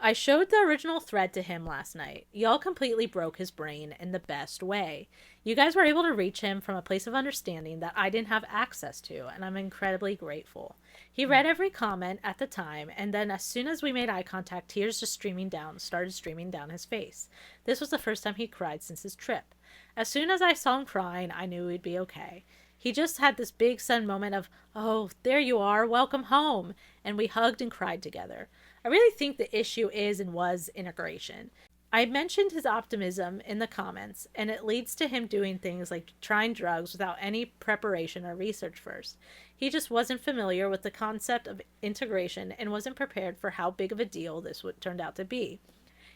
I showed the original thread to him last night. Y'all completely broke his brain in the best way. You guys were able to reach him from a place of understanding that I didn't have access to, and I'm incredibly grateful. He read every comment at the time, and then as soon as we made eye contact, tears just started streaming down his face. This was the first time he cried since his trip. As soon as I saw him crying, I knew he'd be okay. He just had this big sudden moment of, oh, there you are, welcome home, and we hugged and cried together. I really think the issue is and was integration. I mentioned his optimism in the comments, and it leads to him doing things like trying drugs without any preparation or research first. He just wasn't familiar with the concept of integration and wasn't prepared for how big of a deal this would turned out to be.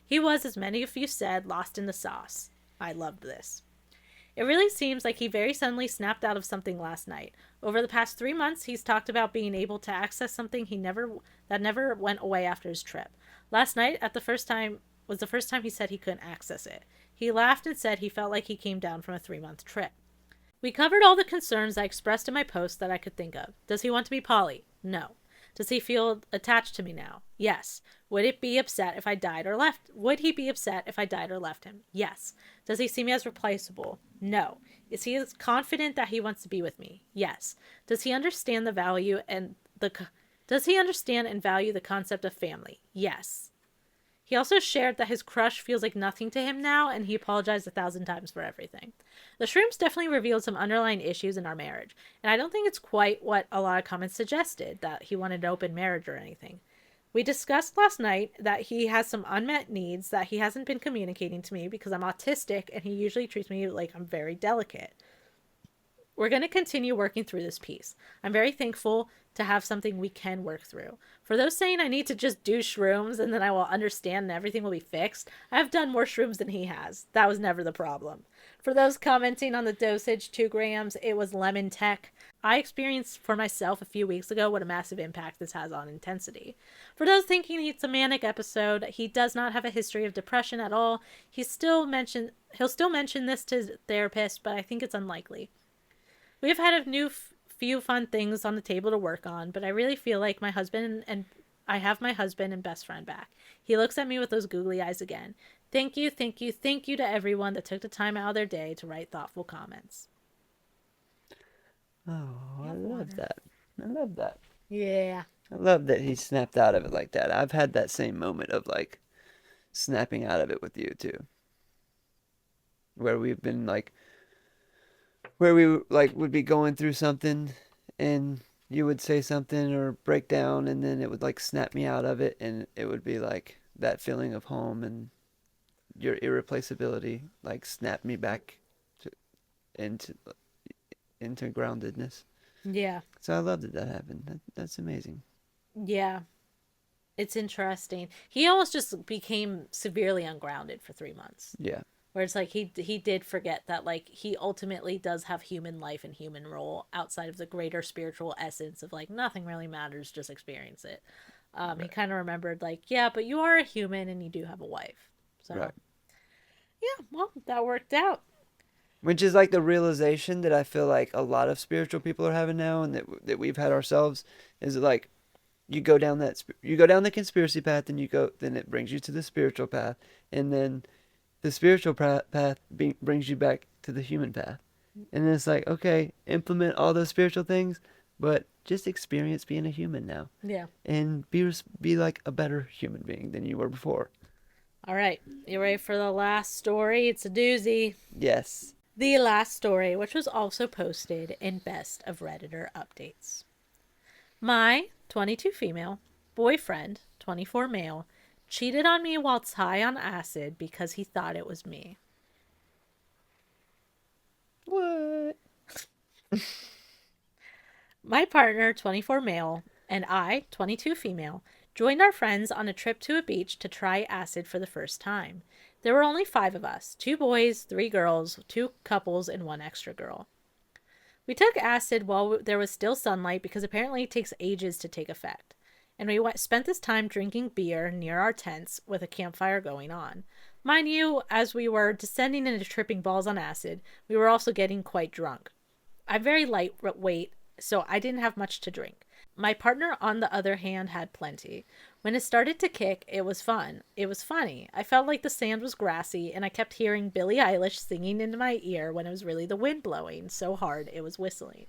He was, as many of you said, lost in the sauce. I loved this. It really seems like he very suddenly snapped out of something last night. Over the past 3 months, he's talked about being able to access something that never went away after his trip. Last night, was the first time he said he couldn't access it. He laughed and said he felt like he came down from a 3-month trip. We covered all the concerns I expressed in my post that I could think of. Does he want to be poly? No. Does he feel attached to me now? Yes. Would he be upset if I died or left him? Yes. Does he see me as replaceable? No. Is he as confident that he wants to be with me? Yes. Does he understand and value the concept of family? Yes. He also shared that his crush feels like nothing to him now, and he apologized 1,000 times for everything. The shrooms definitely revealed some underlying issues in our marriage, and I don't think it's quite what a lot of comments suggested, that he wanted an open marriage or anything. We discussed last night that he has some unmet needs that he hasn't been communicating to me because I'm autistic, and he usually treats me like I'm very delicate. We're going to continue working through this piece. I'm very thankful to have something we can work through. For those saying I need to just do shrooms and then I will understand and everything will be fixed, I've done more shrooms than he has. That was never the problem. For those commenting on the dosage, 2 grams, it was lemon tech. I experienced for myself a few weeks ago what a massive impact this has on intensity. For those thinking it's a manic episode, he does not have a history of depression at all. He'll still mention this to his therapist, but I think it's unlikely. We have had a few fun things on the table to work on, but I really feel like I have my husband and best friend back. He looks at me with those googly eyes again. Thank you to everyone that took the time out of their day to write thoughtful comments. Oh, I love that. I love that. Yeah. I love that he snapped out of it like that. I've had that same moment of like snapping out of it with you too. Where we've been like, where we like would be going through something and you would say something or break down and then it would like snap me out of it and it would be like that feeling of home and your irreplaceability like snap me back to, into into groundedness. Yeah. So I love that that happened. That's amazing. Yeah. It's interesting. He almost just became severely ungrounded for 3 months. Yeah. Where it's like he did forget that like he ultimately does have human life and human role outside of the greater spiritual essence of like nothing really matters, just experience it. Right. He kind of remembered like, yeah, but you are a human and you do have a wife. So right. Yeah, well, that worked out. Which is like the realization that I feel like a lot of spiritual people are having now and that we've had ourselves is like you go down the conspiracy path and then it brings you to the spiritual path and then the spiritual path brings you back to the human path. And then it's like, okay, implement all those spiritual things, but just experience being a human now. Yeah. And be like a better human being than you were before. All right, you ready for the last story? It's a doozy. Yes. The last story, which was also posted in Best of Redditor Updates. My 22 female boyfriend, 24 male, cheated on me whilst high on acid because he thought it was me. What? My partner, 24 male, and I, 22 female, joined our friends on a trip to a beach to try acid for the first time. There were only 5 of us, 2 boys, 3 girls, 2 couples, and 1 extra girl. We took acid while there was still sunlight because apparently it takes ages to take effect. And we spent this time drinking beer near our tents with a campfire going on. Mind you, as we were descending into tripping balls on acid, we were also getting quite drunk. I'm very lightweight, so I didn't have much to drink. My partner, on the other hand, had plenty. When it started to kick, it was fun. It was funny. I felt like the sand was grassy, and I kept hearing Billie Eilish singing into my ear when it was really the wind blowing so hard it was whistling.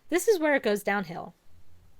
This is where it goes downhill.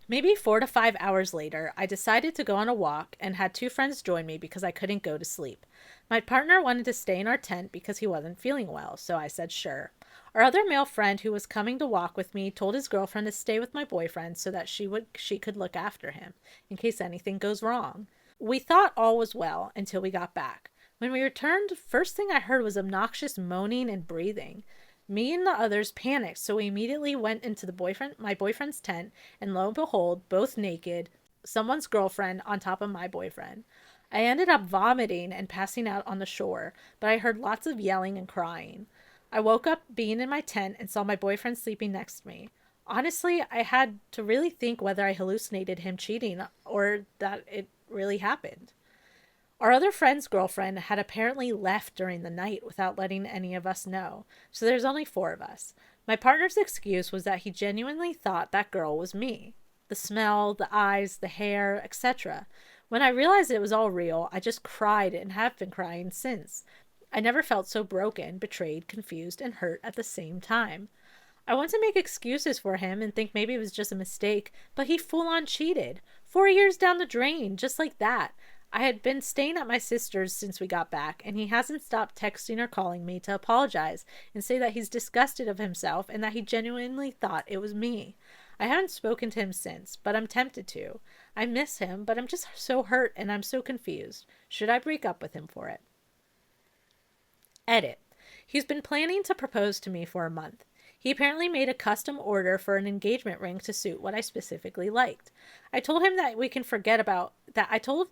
Maybe 4 to 5 hours later, I decided to go on a walk and had 2 friends join me because I couldn't go to sleep. My partner wanted to stay in our tent because he wasn't feeling well, so I said sure. Our other male friend who was coming to walk with me told his girlfriend to stay with my boyfriend so that she could look after him in case anything goes wrong. We thought all was well until we got back. When we returned, first thing I heard was obnoxious moaning and breathing. Me and the others panicked, so we immediately went into my boyfriend's tent, and lo and behold, both naked, someone's girlfriend on top of my boyfriend. I ended up vomiting and passing out on the shore, but I heard lots of yelling and crying. I woke up being in my tent and saw my boyfriend sleeping next to me. Honestly, I had to really think whether I hallucinated him cheating or that it really happened. Our other friend's girlfriend had apparently left during the night without letting any of us know, so there's only 4 of us. My partner's excuse was that he genuinely thought that girl was me. The smell, the eyes, the hair, etc. When I realized it was all real, I just cried and have been crying since. I never felt so broken, betrayed, confused, and hurt at the same time. I want to make excuses for him and think maybe it was just a mistake, but he full-on cheated. 4 years down the drain, just like that. I had been staying at my sister's since we got back, and he hasn't stopped texting or calling me to apologize and say that he's disgusted of himself and that he genuinely thought it was me. I haven't spoken to him since, but I'm tempted to. I miss him, but I'm just so hurt and I'm so confused. Should I break up with him for it? Edit. He's been planning to propose to me for a month. He apparently made a custom order for an engagement ring to suit what I specifically liked. I told him that we can forget about that. I told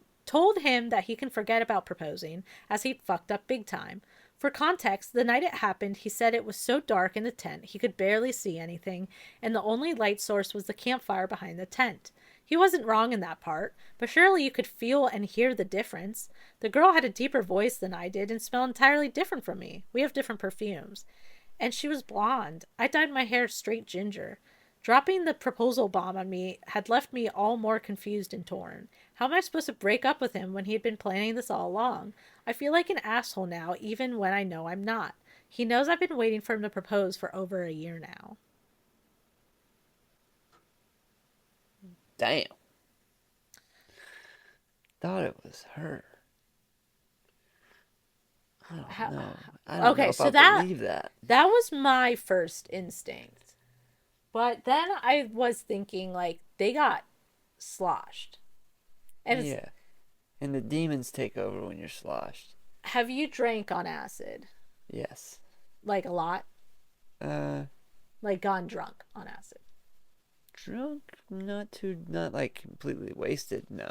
him that he can forget about proposing, as he fucked up big time. For context, the night it happened, he said it was so dark in the tent he could barely see anything, and the only light source was the campfire behind the tent. He wasn't wrong in that part, but surely you could feel and hear the difference. The girl had a deeper voice than I did and smelled entirely different from me. We have different perfumes. And she was blonde. I dyed my hair straight ginger. Dropping the proposal bomb on me had left me all more confused and torn. How am I supposed to break up with him when he had been planning this all along? I feel like an asshole now, even when I know I'm not. He knows I've been waiting for him to propose for over a year now. Damn. Thought it was her. I don't know. I don't know if I believe that. That was my first instinct. But then I was thinking, like, they got sloshed. And yeah. And the demons take over when you're sloshed. Have you drank on acid? Yes. Like a lot? Uh. Like gone drunk on acid? Drunk? Not like completely wasted, no.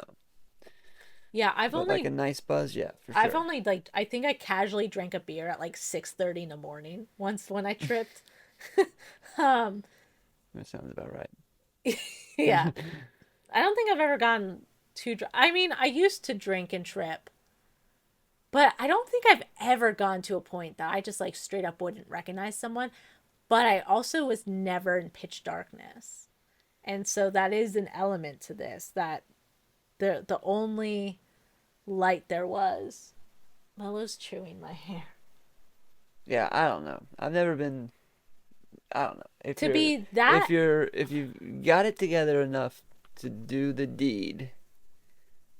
Yeah, But like a nice buzz, yeah, for sure. I've only, like, I think I casually drank a beer at like 6:30 in the morning once when I tripped. That sounds about right. Yeah. I don't think I've ever gotten too drunk. I mean, I used to drink and trip, but I don't think I've ever gone to a point that I just like straight up wouldn't recognize someone. But I also was never in pitch darkness. And so that is an element to this, that the only light there was. Melo's chewing my hair. Yeah, I don't know. I've never been. I don't know. If you got it together enough to do the deed,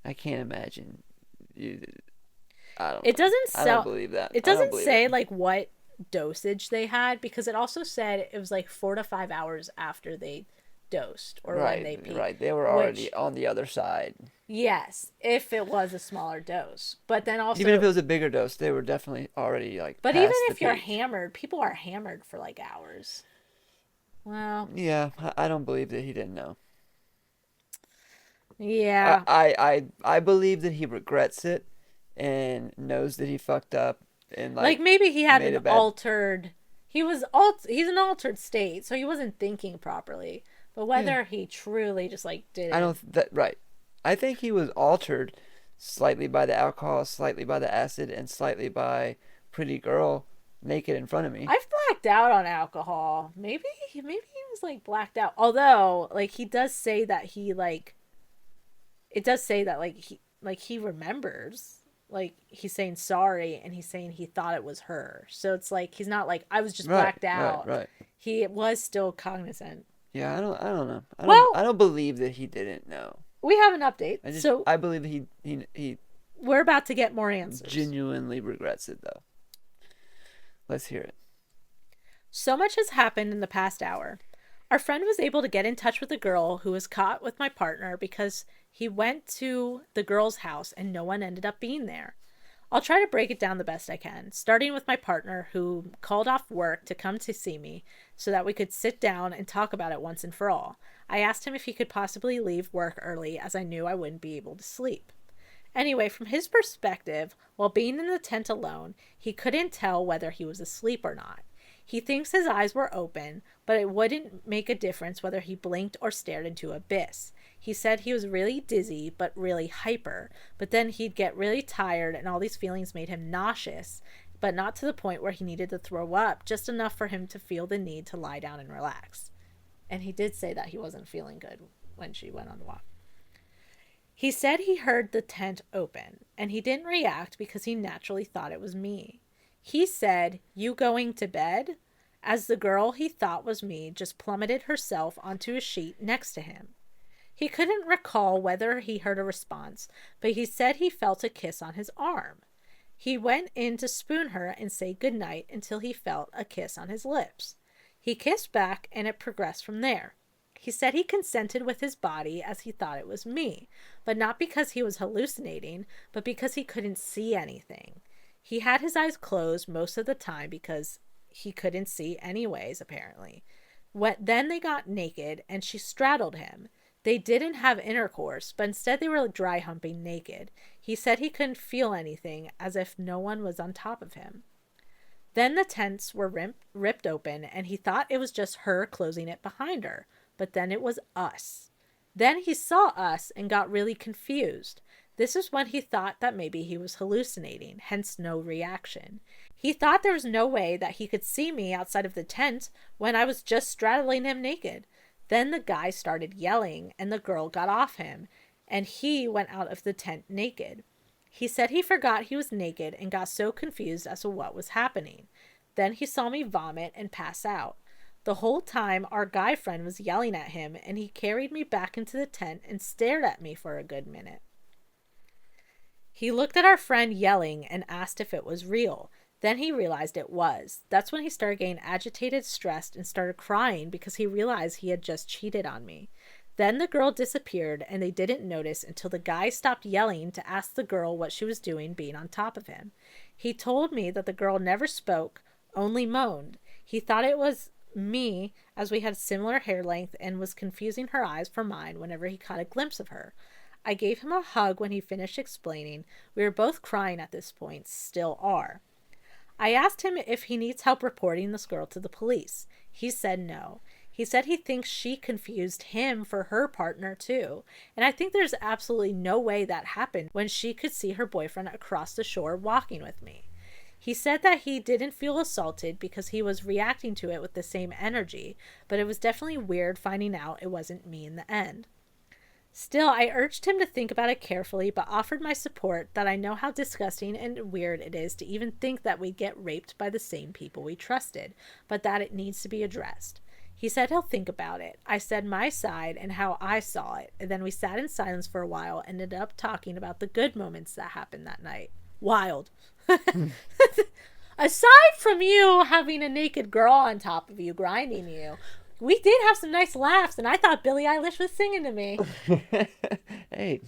I can't imagine you I don't It know. doesn't I don't sell. believe that. It I don't doesn't believe say it. like what dosage they had, because it also said it was like 4 to 5 hours after they dosed or when Right, they peaked. right. They were already Which, on the other side. yes, if it was a smaller dose, but then Even if also, it was a bigger dose, they were definitely already like but even past the if you're peak. hammered, people are hammered for like hours. Well, Yeah, I don't believe that he didn't know. yeah. I believe that he regrets it and knows that he fucked up and Like like maybe he had made an a bad. altered, he's an altered state, so he wasn't thinking properly. But Yeah, whether he truly just like I didn't. don't that right. I think he was altered slightly by the alcohol, slightly by the acid, and slightly by pretty girl naked in front of me. I've blacked out on alcohol. Maybe he was like blacked out. Although like he does say that he like it does say that he remembers. Like he's saying sorry and he's saying he thought it was her. So it's like he's not like I was just Right, blacked right, out. right. He was still cognizant. Yeah, I don't know. I Well, don't believe that he didn't know. we have an update. I just So I believe that he we're about to get more answers. genuinely regrets it though. Let's hear it. So much has happened in the past hour. Our friend was able to get in touch with a girl who was caught with my partner because he went to the girl's house and no one ended up being there. I'll try to break it down the best I can, starting with my partner who called off work to come to see me so that we could sit down and talk about it once and for all. I asked him if he could possibly leave work early as I knew I wouldn't be able to sleep. Anyway, from his perspective, while being in the tent alone, he couldn't tell whether he was asleep or not. He thinks his eyes were open, but it wouldn't make a difference whether he blinked or stared into abyss. He said he was really dizzy, but really hyper, but then he'd get really tired and all these feelings made him nauseous, but not to the point where he needed to throw up, just enough for him to feel the need to lie down and relax. And he did say that he wasn't feeling good when she went on the walk. He said he heard the tent open, and he didn't react because he naturally thought it was me. He said, "You going to bed?" as the girl he thought was me just plummeted herself onto a sheet next to him. He couldn't recall whether he heard a response, but he said he felt a kiss on his arm. He went in to spoon her and say goodnight until he felt a kiss on his lips. He kissed back, and it progressed from there. He said he consented with his body as he thought it was me, but not because he was hallucinating, but because he couldn't see anything. He had his eyes closed most of the time because he couldn't see anyways, apparently. Then they got naked, and she straddled him. They didn't have intercourse, but instead they were dry humping naked. He said he couldn't feel anything, as if no one was on top of him. Then the tents were ripped open, and he thought it was just her closing it behind her, but then it was us. Then he saw us and got really confused. This is when he thought that maybe he was hallucinating, hence no reaction. He thought there was no way that he could see me outside of the tent when I was just straddling him naked. Then the guy started yelling, and the girl got off him, and he went out of the tent naked. He said he forgot he was naked and got so confused as to what was happening. Then he saw me vomit and pass out. The whole time, our guy friend was yelling at him, and he carried me back into the tent and stared at me for a good minute. He looked at our friend yelling and asked if it was real. Then he realized it was. That's when he started getting agitated, stressed, and started crying because he realized he had just cheated on me. Then the girl disappeared, and they didn't notice until the guy stopped yelling to ask the girl what she was doing being on top of him. He told me that the girl never spoke, only moaned. He thought it was me, as we had similar hair length, and was confusing her eyes for mine whenever he caught a glimpse of her. I gave him a hug when he finished explaining. We were both crying at this point, still are. I asked him if he needs help reporting this girl to the police. He said no. He said he thinks she confused him for her partner too, and I think there's absolutely no way that happened when she could see her boyfriend across the shore walking with me. He said that he didn't feel assaulted because he was reacting to it with the same energy, but it was definitely weird finding out it wasn't me in the end. Still, I urged him to think about it carefully, but offered my support that I know how disgusting and weird it is to even think that we get raped by the same people we trusted, but that it needs to be addressed. He said he'll think about it. I said my side and how I saw it, and then we sat in silence for a while and ended up talking about the good moments that happened that night. Wild. Aside from you having a naked girl on top of you, grinding you, we did have some nice laughs, and I thought Billie Eilish was singing to me. Hey,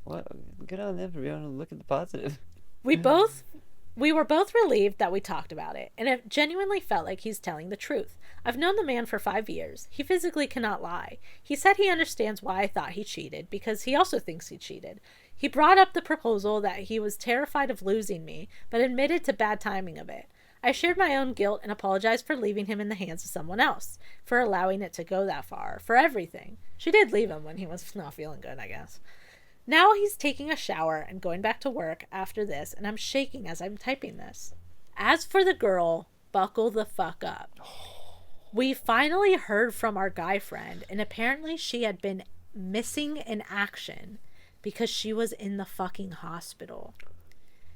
what? Good on them for being able to look at the positive. We were both relieved that we talked about it, and it genuinely felt like he's telling the truth. I've known the man for 5 years. He physically cannot lie. He said he understands why I thought he cheated, because he also thinks he cheated. He brought up the proposal that he was terrified of losing me, but admitted to bad timing of it. I shared my own guilt and apologized for leaving him in the hands of someone else, for allowing it to go that far, for everything. She did leave him when he was not feeling good, I guess. Now he's taking a shower and going back to work after this, and I'm shaking as I'm typing this. As for the girl, buckle the fuck up. We finally heard from our guy friend, and apparently she had been missing in action because she was in the fucking hospital.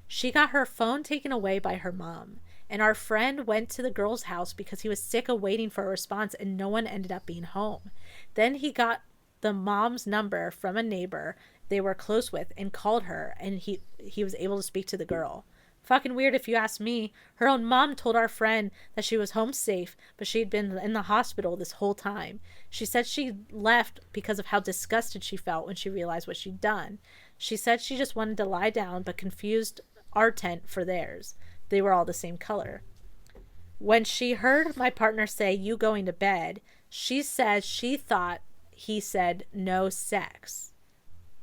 She got her phone taken away by her mom, and our friend went to the girl's house because he was sick of waiting for a response, and no one ended up being home. Then he got the mom's number from a neighbor they were close with and called her, and he was able to speak to the girl. Fucking weird if you ask me. Her own mom told our friend that she was home safe, but she'd been in the hospital this whole time. She said she left because of how disgusted she felt when she realized what she'd done. She said she just wanted to lie down, but confused our tent for theirs. They were all the same color. When she heard my partner say, "You going to bed," she said she thought he said no sex.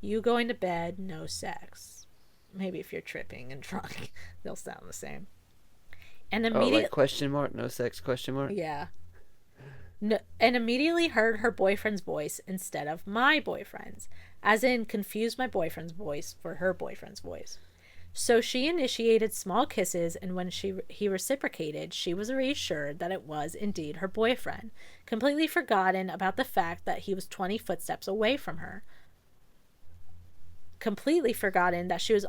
You going to bed, no sex. Maybe if you're tripping and drunk, they'll sound the same. And immediately, like question mark, no sex, question mark? Yeah. No, and immediately heard her boyfriend's voice instead of my boyfriend's, as in confused my boyfriend's voice for her boyfriend's voice. So she initiated small kisses, and when he reciprocated, she was reassured that it was indeed her boyfriend, completely forgotten about the fact that he was 20 footsteps away from her. Completely forgotten that she was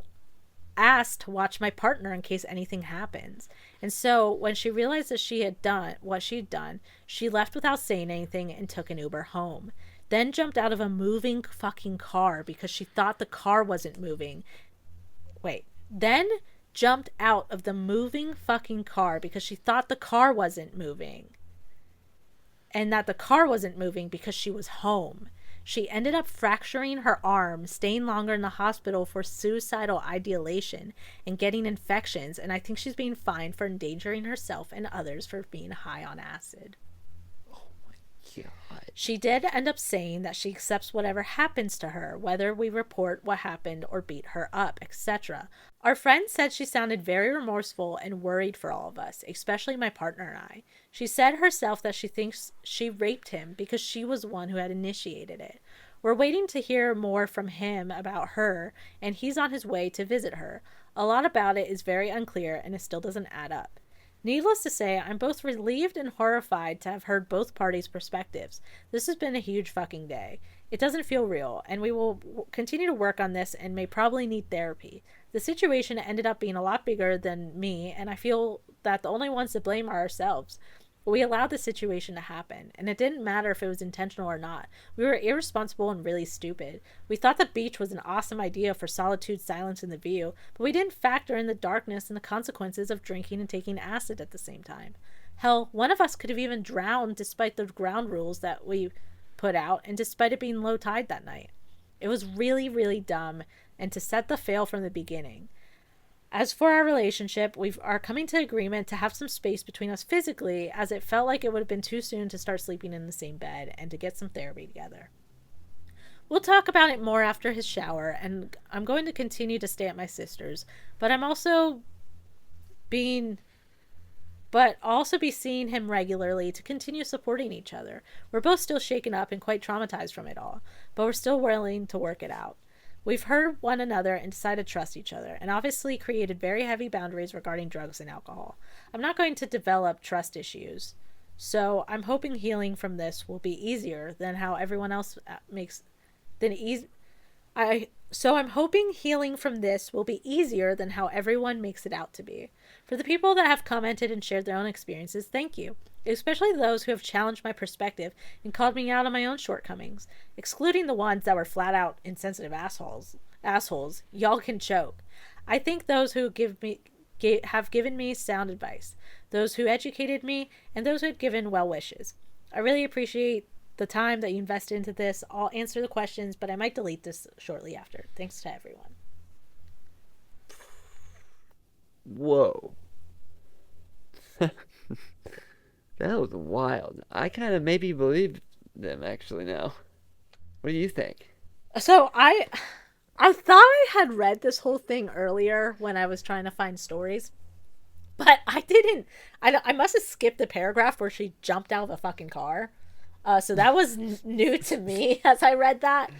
asked to watch my partner in case anything happens. And so when she realized that she had done what she'd done, she left without saying anything and took an Uber home. Then jumped out of a moving fucking car because she thought the car wasn't moving. Then jumped out of the moving fucking car because she thought the car wasn't moving. And that the car wasn't moving because she was home. She ended up fracturing her arm, staying longer in the hospital for suicidal ideation and getting infections, and I think she's being fined for endangering herself and others for being high on acid. Oh my God. She did end up saying that she accepts whatever happens to her, whether we report what happened or beat her up, etc. Our friend said she sounded very remorseful and worried for all of us, especially my partner and I. She said herself that she thinks she raped him because she was the one who had initiated it. We're waiting to hear more from him about her, and he's on his way to visit her. A lot about it is very unclear, and it still doesn't add up. Needless to say, I'm both relieved and horrified to have heard both parties' perspectives. This has been a huge fucking day. It doesn't feel real, and we will continue to work on this and may probably need therapy. The situation ended up being a lot bigger than me, and I feel that the only ones to blame are ourselves. We allowed the situation to happen, and it didn't matter if it was intentional or not. We were irresponsible and really stupid. We thought the beach was an awesome idea for solitude, silence, and the view, but we didn't factor in the darkness and the consequences of drinking and taking acid at the same time. Hell, one of us could have even drowned despite the ground rules that we put out, and despite it being low tide that night. It was really, really dumb, and to set the fail from the beginning. As for our relationship, we are coming to agreement to have some space between us physically, as it felt like it would have been too soon to start sleeping in the same bed and to get some therapy together. We'll talk about it more after his shower, and I'm going to continue to stay at my sister's, but also be seeing him regularly to continue supporting each other. We're both still shaken up and quite traumatized from it all, but we're still willing to work it out. We've heard one another and decided to trust each other, and obviously created very heavy boundaries regarding drugs and alcohol. I'm not going to develop trust issues, so I'm hoping healing from this will be easier than how everyone else makes it out to be. For the people that have commented and shared their own experiences, thank you. Especially those who have challenged my perspective and called me out on my own shortcomings, excluding the ones that were flat out insensitive assholes. Y'all can choke. I thank those who have given me sound advice, those who educated me, and those who had given well wishes. I really appreciate the time that you invested into this. I'll answer the questions, but I might delete this shortly after. Thanks to everyone. Whoa. That was wild. I kind of maybe believe them actually now. What do you think? So I thought I had read this whole thing earlier when I was trying to find stories, but I didn't. I must have skipped the paragraph where she jumped out of a fucking car. So that was new to me as I read that.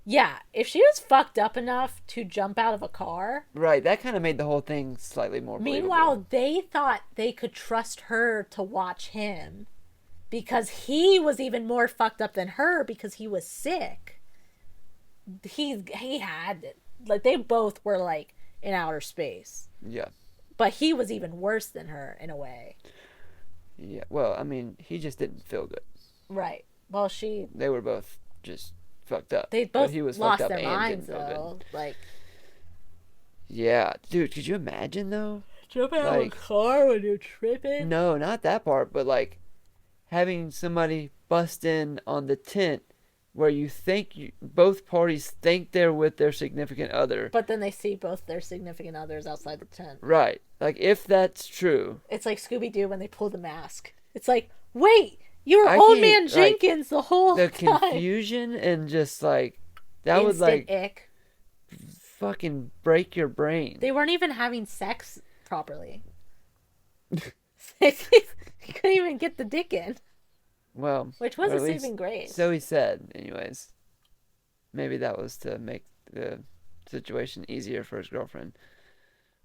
Yeah, if she was fucked up enough to jump out of a car. Right, that kind of made the whole thing slightly more believable. Meanwhile, they thought they could trust her to watch him because he was even more fucked up than her because he was sick. He had, like, they both were, like, in outer space. Yeah. But he was even worse than her in a way. Yeah, well, I mean, he just didn't feel good. Right. Well, they were both just fucked up. They both he was lost fucked up their and minds, didn't feel though. good. Like, yeah, dude, could you imagine though? jumping out of a car when you're tripping? No, not that part, but like having somebody bust in on the tent where both parties think they're with their significant other. But then they see both their significant others outside the tent. Right. Like, if that's true. It's like Scooby-Doo when they pull the mask. It's like, wait, you were Old Man Jenkins the whole time. The confusion and just like, that would like ick. Fucking break your brain. They weren't even having sex properly. He couldn't even get the dick in. Well, which was a saving grace. So he said, anyways. Maybe that was to make the situation easier for his girlfriend.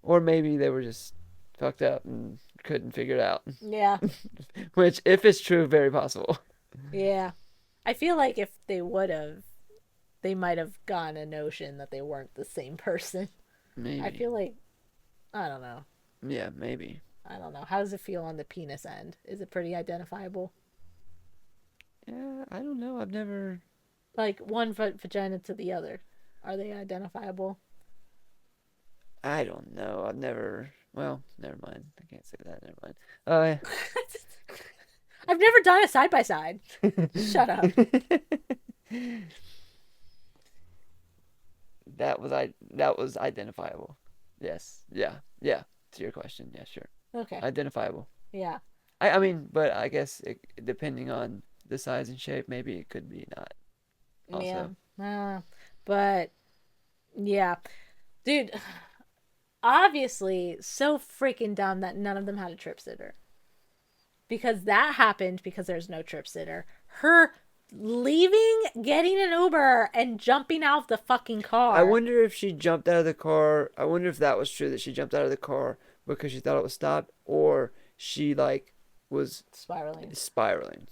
Or maybe they were just fucked up and couldn't figure it out. Yeah. Which, if it's true, very possible. Yeah. I feel like if they would have, they might have gotten a notion that they weren't the same person. Maybe. I feel like, I don't know. Yeah, maybe. I don't know. How does it feel on the penis end? Is it pretty identifiable? Yeah, I don't know. I've never... Like, one vagina to the other. Are they identifiable? I don't know. I've never... Well, never mind. I can't say that. Never mind. I've never done a side-by-side. Shut up. That was identifiable. Yes. Yeah. To your question. Yeah, sure. Okay. Identifiable. Yeah. I mean, but I guess depending on the size and shape, maybe it could be not. Also. Yeah. But yeah. Dude, obviously so freaking dumb that none of them had a trip sitter. Because that happened because there's no trip sitter. Her leaving, getting an Uber, and jumping out of the fucking car. I wonder if she jumped out of the car. I wonder if that was true, that she jumped out of the car because she thought it was stopped, or she, like, was spiraling.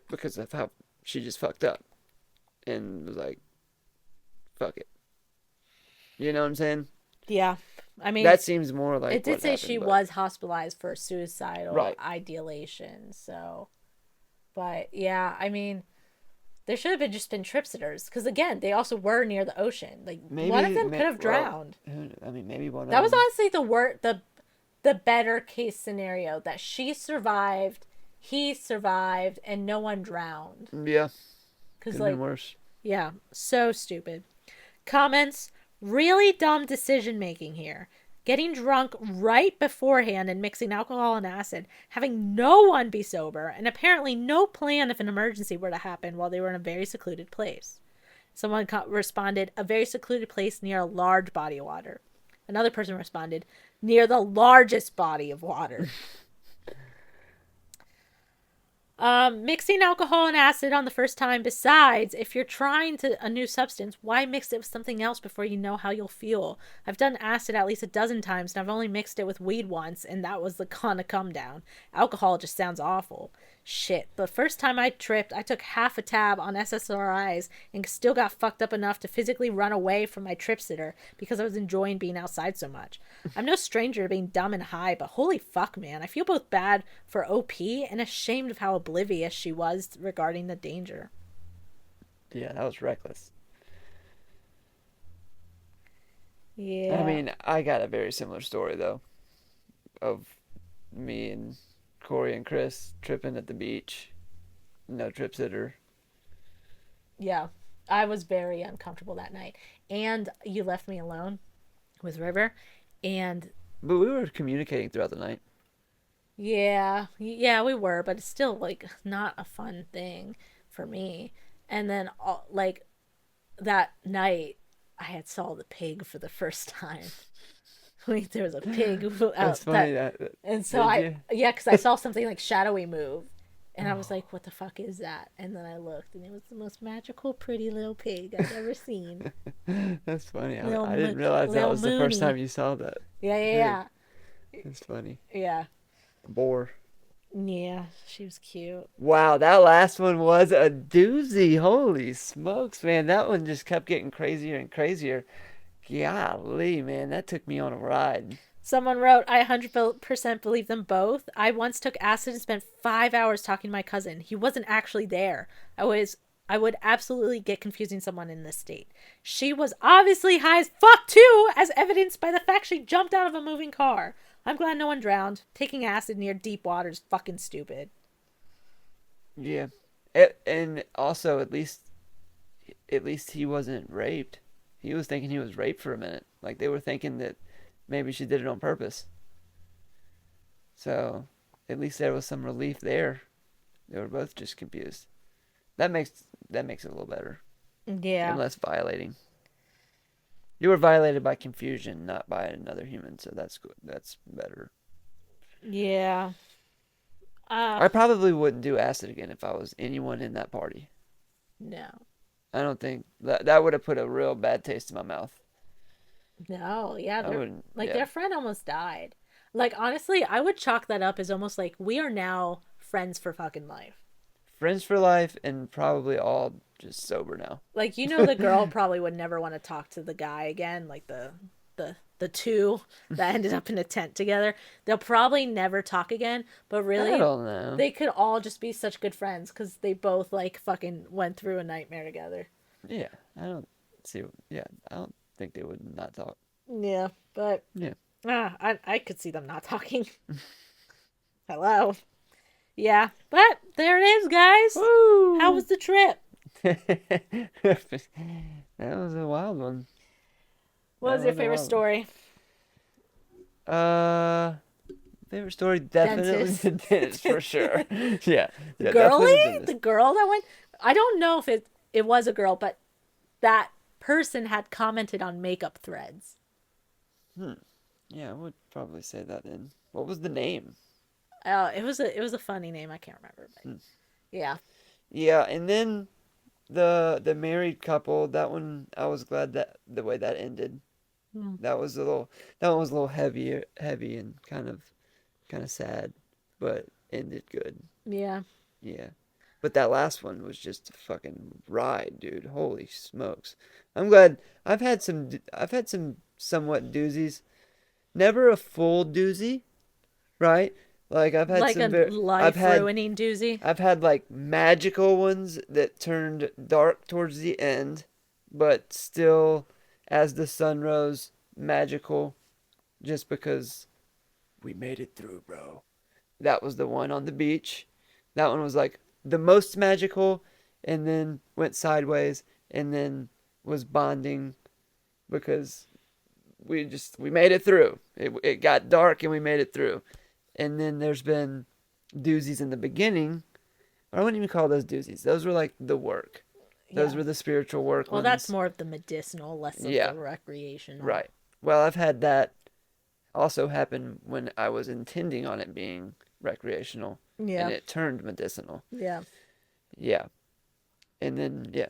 Because of how she just fucked up. And was like, fuck it. You know what I'm saying? Yeah. I mean, that seems more like it did say she was hospitalized for suicidal ideation. So, but yeah, I mean, there should have just been trip sitters because again, they also were near the ocean. Like one of them could have drowned. I mean, maybe one. That was honestly the better case scenario, that she survived, he survived, and no one drowned. Yeah. Because like, worse. Yeah, so stupid. Comments. Really dumb decision making here. Getting drunk right beforehand and mixing alcohol and acid, having no one be sober, and apparently no plan if an emergency were to happen while they were in a very secluded place. Someone responded, a very secluded place near a large body of water. Another person responded, near the largest body of water. Mixing alcohol and acid on the first time. Besides, if you're trying a new substance, why mix it with something else before you know how you'll feel? I've done acid at least 12 times, and I've only mixed it with weed once, and that was the kind of come down. Alcohol just sounds awful. Shit. The first time I tripped, I took half a tab on SSRIs and still got fucked up enough to physically run away from my trip sitter because I was enjoying being outside so much. I'm no stranger to being dumb and high, but holy fuck, man. I feel both bad for OP and ashamed of how oblivious she was regarding the danger. Yeah, that was reckless. I Yeah. mean, I got a very similar story though of me and Corey and Chris tripping at the beach. No trip sitter. Yeah. I was very uncomfortable that night. And you left me alone with River. And But we were communicating throughout the night. yeah, yeah, we were, but it's still like not a fun thing for me. And then like that night I had saw the pig for the first time. Like there was a pig That's out funny that, that and so did I, you? yeah, because I saw something like shadowy move, and I was Oh, like, "What the fuck is that?" And then I looked, and it was the most magical, pretty little pig I've ever seen. that's funny. Little I didn't realize that little was the first time Mooney. you saw that Yeah, pig. yeah, That's funny. yeah, Boar. yeah. Yeah, she was cute. Wow, that last one was a doozy. Holy smokes, man. That one just kept getting crazier and crazier. Golly, man, that took me on a ride. Someone wrote, I 100% believe them both. I once took acid and spent 5 hours talking to my cousin. He wasn't actually there. I would absolutely get confusing someone in this state. She was obviously high as fuck too, as evidenced by the fact she jumped out of a moving car. I'm glad no one drowned. Taking acid near deep water is fucking stupid. Yeah. And also, at least he wasn't raped. He was thinking he was raped for a minute. Like they were thinking that maybe she did it on purpose. So, at least there was some relief there. They were both just confused. That makes it a little better and Yeah. less violating. You were violated by confusion, not by another human, so that's good. That's better. Yeah. Uh I probably wouldn't do acid again if I was anyone in that party. no. I don't think that would have put a real bad taste in my mouth. No, yeah, I they're wouldn't. like Yeah, their friend almost died. Like honestly, I would chalk that up as almost like we are now friends for fucking life. friends for life, and probably all just sober now. Like the girl probably would never want to talk to the guy again, like the two that ended up in a tent together. They'll probably never talk again, but I really don't know. they could all just be such good friends cuz they both like fucking went through a nightmare together. Yeah, I don't see. Yeah, I don't think they would not talk. Yeah, but Yeah. I could see them not talking. Hello. Yeah, but there it is, guys. How Woo! was the trip? That was a wild one. What That was your was a favorite wild one. story? Uh, favorite story definitely Dentist. the dentist for sure. Yeah, yeah, definitely the Girly? The dentist. girl that went? I don't know if it was a girl, but that person had commented on makeup threads. Hmm. Yeah, I would probably say that then. What was the name? It was a funny name. I can't remember, but Hmm. yeah. Yeah, and then the married couple, that one I was glad that the way that ended. Hmm. That was a little that one was a little heavy and kind of sad, but ended good. Yeah. Yeah. But that last one was just a fucking ride, dude. Holy smokes. I'm glad I've had some somewhat doozies. Never a full doozy, right? Like Like a life ruining doozy. I've had like magical ones that turned dark towards the end, but still as the sun rose, magical just because we made it through, bro. That was the one on the beach. That one was like the most magical and then went sideways and then was bonding because we made it through. It got dark and we made it through. And then there's been doozies in the beginning. I wouldn't even call those doozies. Those were like the work. Those Yeah. were the spiritual work Well, that's ones. more of the medicinal, less of Yeah, the recreational. right. Well, I've had that also happen when I was intending on it being recreational and Yeah. it turned medicinal. Yeah. Yeah. And then I yeah.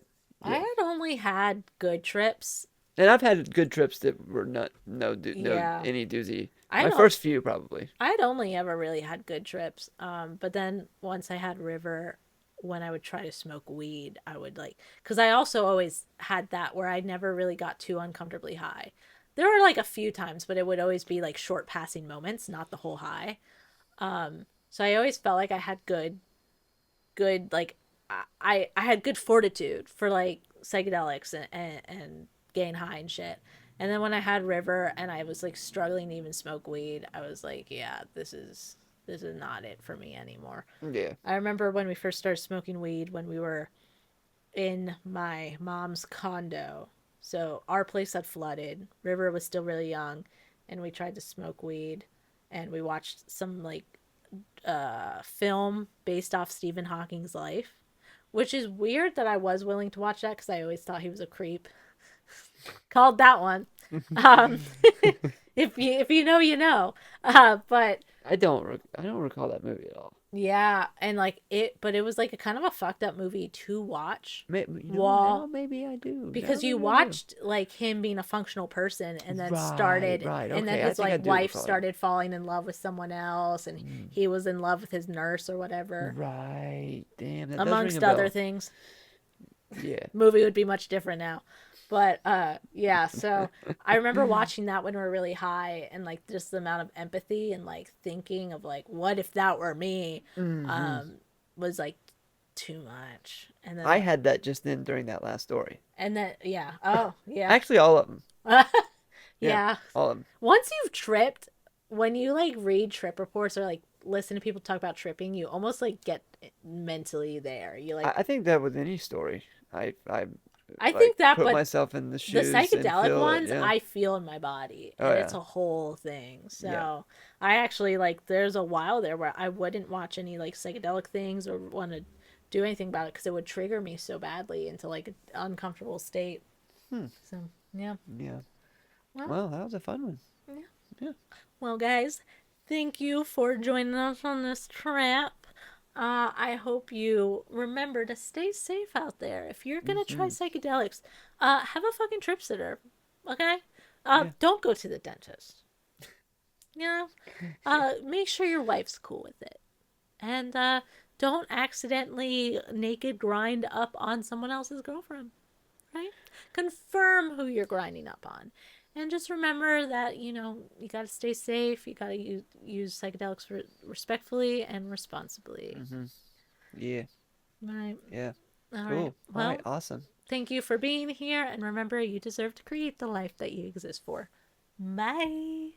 had only had good trips. And I've had good trips that were not no Yeah. any doozy. I My don't first few probably. I'd only ever really had good trips. But then once I had River, when I would try to smoke weed, I would like, because I also always had that where I never really got too uncomfortably high. There were like a few times, but it would always be like short passing moments, not the whole high. So I always felt like I had good, like, I had good fortitude for like psychedelics and getting high and shit. And then when I had River and I was like struggling to even smoke weed, I was like, yeah, this is not it for me anymore. Yeah. I remember when we first started smoking weed when we were in my mom's condo. So our place had flooded. River was still really young, and we tried to smoke weed, and we watched some like film based off Stephen Hawking's life, which is weird that I was willing to watch that because I always thought he was a creep. Called that one. Um, if you know, you know. But I don't recall that movie at all. yeah, and like but it was like a kind of a fucked up movie to watch. Maybe, While now maybe I do. because Now you maybe I do. watched like him being a functional person and then Right, started right. and then Okay, I his think I like do wife recall that. started falling in love with someone else and he was in love with his nurse or whatever, Right. Damn, that does ring a amongst other bell. things. Yeah. Movie would be much different now. But yeah, so I remember watching that when we were really high and like just the amount of empathy and like thinking of like what if that were me Hmm. was like too much. I had that just then during that last story. And then yeah. Oh, yeah. Actually, all of them. Yeah, Yeah. all of them. Once you've tripped, when you like read trip reports or like listen to people talk about tripping, you almost like get mentally there. You like I think that with any story, I I like think that, put but myself in the the shoes and psychedelic feel it. ones Yeah. I feel in my body Oh and it's yeah. a whole thing. Yeah. So I actually like there's a while there where I wouldn't watch any like psychedelic things or want to do anything about it because it would trigger me so badly into like an uncomfortable state. Hmm. So yeah. Yeah. Well, Well, that was a fun one. yeah. Yeah. Well, guys, thank you for joining us on this trip. I hope you remember to stay safe out there. If you're gonna try Hmm. psychedelics, have a fucking trip sitter, okay? Yeah. Don't go to the dentist. You know, make sure your wife's cool with it, and don't accidentally naked grind up on someone else's girlfriend. Right? Confirm who you're grinding up on. And just remember that, you know, you got to stay safe. You got to use psychedelics respectfully and responsibly. Hmm. Yeah. Right. Yeah. All Cool. right. All Well, right. Awesome. thank you for being here. And remember, you deserve to create the life that you exist for. Bye.